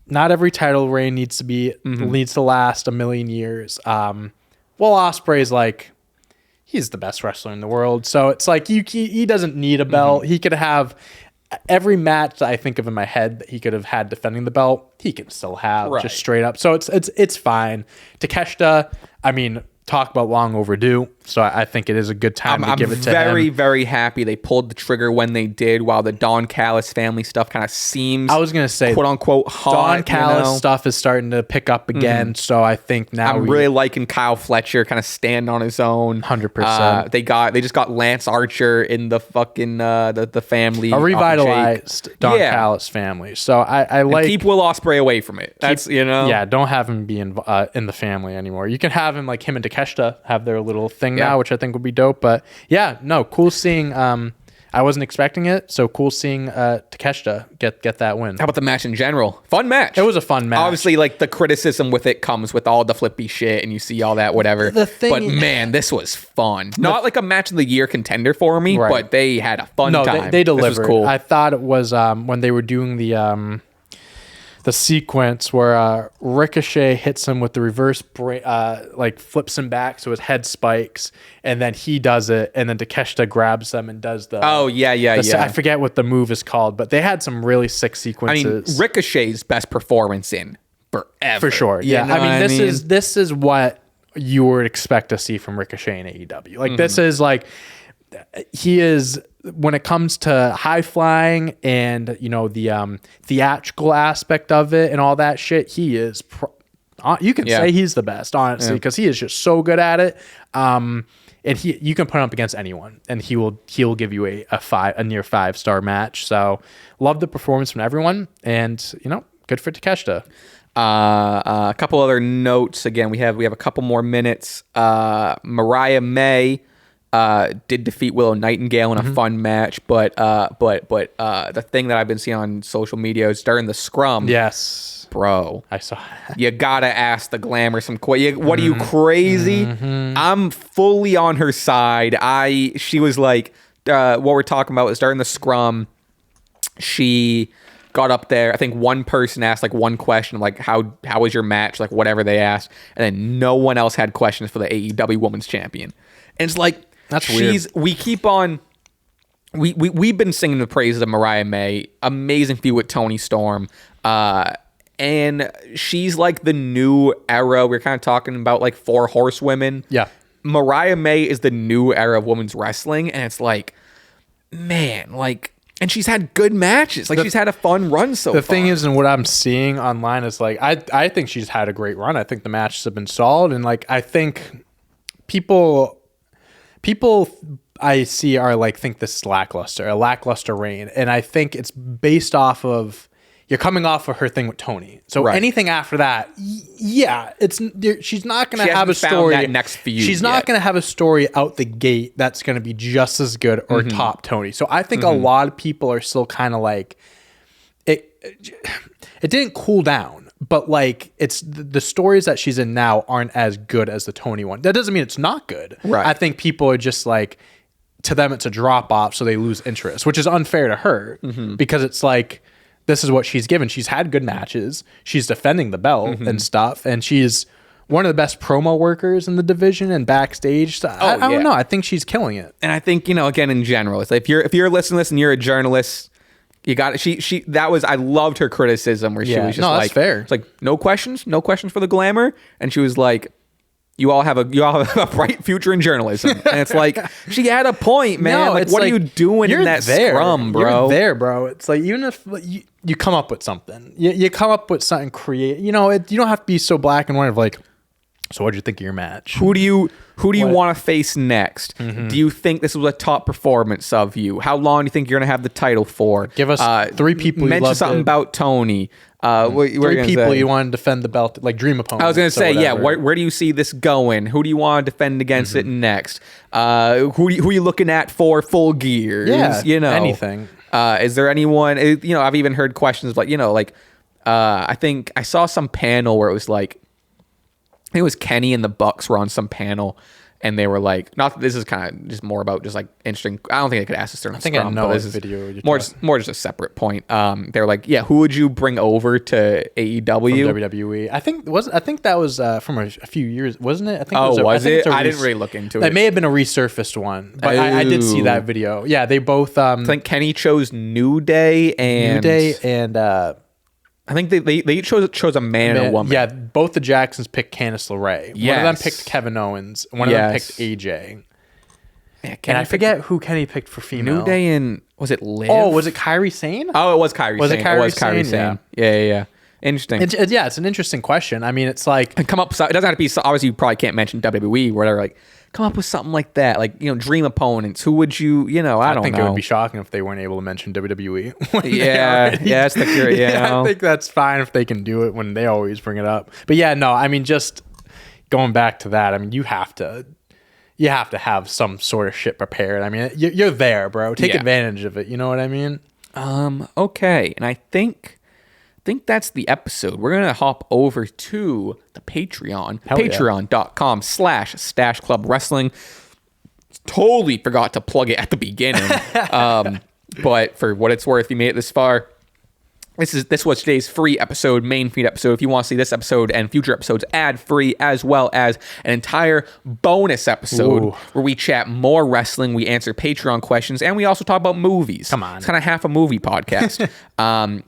not every title reign needs to last a million years. Well, Ospreay's like, he's the best wrestler in the world. So it's like he doesn't need a belt. He could have every match that I think of in my head that he could have had defending the belt, he can still have just straight up. So it's fine. Takeshita, talk about long overdue. So I think it is a good time to give it to him. I'm very, very happy they pulled the trigger when they did, while the Don Callis family stuff kind of seems, I was going to say, quote unquote, hot. Don Callis stuff is starting to pick up again. So I think now I'm really liking Kyle Fletcher kind of stand on his own. 100%. They just got Lance Archer in the fucking the family. A revitalized Don Callis family. So I like, and keep Will Ospreay away from it. That's yeah, don't have him be in the family anymore. You can have him, like him and Takeshita have their little thing now, which I think would be dope. But yeah, no, cool seeing. I wasn't expecting it, so cool seeing Takeshita get that win. How about the match in general? Fun match. It was a fun match. Obviously, like the criticism with it comes with all the flippy shit, and you see all that whatever. But man, this was fun. Not like a match of the year contender for me, but they had a fun time. They delivered. This was cool. I thought it was when they were doing the sequence where Ricochet hits him with the reverse like flips him back so his head spikes, and then he does it, and then Takeshita grabs them and does the I forget what the move is called, but they had some really sick sequences. I mean, Ricochet's best performance in forever. For sure. Yeah. I mean, this is what you would expect to see from Ricochet in AEW. Like this is like, he is, when it comes to high flying and the theatrical aspect of it and all that shit, he is you can say he's the best, honestly, because he is just so good at it. And you can put him up against anyone, and he'll give you a near 5-star match. So love the performance from everyone, and good for Takeshita. A couple other notes. Again, we have a couple more minutes. Mariah May did defeat Willow Nightingale in a fun match, but the thing that I've been seeing on social media is during the scrum. Yes, bro, I saw that. You gotta ask the Glamour some questions. What are you, crazy? I'm fully on her side. She was like, what we're talking about is during the scrum, she got up there. I think one person asked like one question, like how was your match, like whatever they asked, and then no one else had questions for the AEW Women's Champion. And it's like, that's weird. We keep on. We've been singing the praises of Mariah May. Amazing feud with Toni Storm, and she's like the new era. We're kind of talking about like 4 horsewomen. Yeah, Mariah May is the new era of women's wrestling, and it's like, man, like. And she's had good matches. Like, she's had a fun run so far. The thing is, and what I'm seeing online is, like, I think she's had a great run. I think the matches have been solid. And, like, I think people I see are, like, think this is a lackluster reign. And I think it's based off of, you're coming off of her thing with Tony. So anything after that, she's not going to have a story. That next feud she's not going to have a story out the gate that's going to be just as good or top Tony. So I think a lot of people are still kind of like, it didn't cool down, but like it's the stories that she's in now aren't as good as the Tony one. That doesn't mean it's not good. Right. I think people are just like, to them it's a drop off, so they lose interest, which is unfair to her because it's like, this is what she's given. She's had good matches. She's defending the belt and stuff. And she's one of the best promo workers in the division and backstage. So I don't know. I think she's killing it. And I think, again, in general, it's like if you're listening to this and you're a journalist, you got it. I loved her criticism where she was just that's fair. It's like, no questions for the Glamour. And she was like, you all have a bright future in journalism. And it's like, she had a point, man. Like, what are you doing in that scrum, bro? You're there, bro. It's like, even if you come up with something, you come up with something creative. You don't have to be so black and white of like, so what'd you think of your match? Who do you want to face next? Do you think this was a top performance of you? How long do you think you're going to have the title for? Give us 3 people. Mention something about Tony. 3 people you want to defend the belt, like dream opponents. I was going to say, where do you see this going? Who do you want to defend against it next? Who are you looking at for Full Gear? Yeah, anything. Is there anyone? I've even heard questions like, I think I saw some panel where it was like, it was Kenny and the Bucks were on some panel, and they were like, not that this is kind of just more about just like interesting. I don't think I could ask this during. I think I know this video. More just a separate point. They were like, who would you bring over to AEW? From WWE. I think that was from a few years, wasn't it? I think. Was it? I didn't really look into it. It may have been a resurfaced one, but I did see that video. Yeah, they both. I think Kenny chose New Day and I think they chose a man and a woman. Yeah, both the Jacksons picked Candice LeRae. Yes. One of them picked Kevin Owens. One of them picked AJ. Yeah, and I forget who Kenny picked for female. New Day and was it Liv? Oh, was it Kairi Sane? Oh, it was Kairi. Was it Kairi Sane? Yeah. Interesting. It's an interesting question. I mean, it's like and come up. It doesn't have to be. Obviously, you probably can't mention WWE or whatever. Like, come up with something like that. Like, dream opponents. Who would you? I don't think it would be shocking if they weren't able to mention WWE. That's the cure. I think that's fine if they can do it when they always bring it up. But yeah, no. I mean, just going back to that. I mean, you have to have some sort of shit prepared. I mean, you're there, bro. Take advantage of it. You know what I mean? Okay. And I think that's the episode. We're going to hop over to the Patreon. Patreon.com/Stache Club Wrestling. Totally forgot to plug it at the beginning. But for what it's worth, you made it this far. This was today's free episode, main feed episode. If you want to see this episode and future episodes ad-free, as well as an entire bonus episode where we chat more wrestling, we answer Patreon questions, and we also talk about movies. Come on. It's kind of half a movie podcast.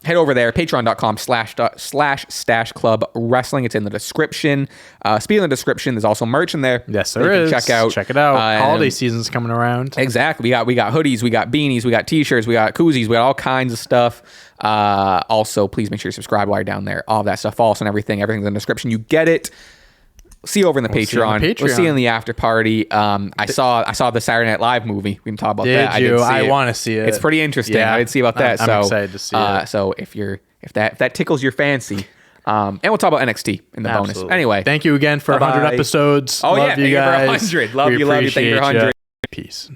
Head over there, patreon.com/Stache Club Wrestling. It's in the description. Speaking of the description, there's also merch in there. Yes, there is. Check it out. Holiday season's coming around. Exactly. We got hoodies, we got beanies, we got t-shirts, we got koozies, we got all kinds of stuff. Also, please make sure you subscribe while you're down there. All that stuff, false and everything's in the description. You get it. See you over in the Patreon. We'll see you in the after party. I saw the Saturday Night Live movie. We can talk about that. I want to see it. It's pretty interesting. Yeah, I did see about that. I'm excited to see it. So if that tickles your fancy, and we'll talk about NXT in the bonus. Anyway, thank you again for 100 episodes. Oh, love you guys. For 100. Love you. Thank you for 100. Peace.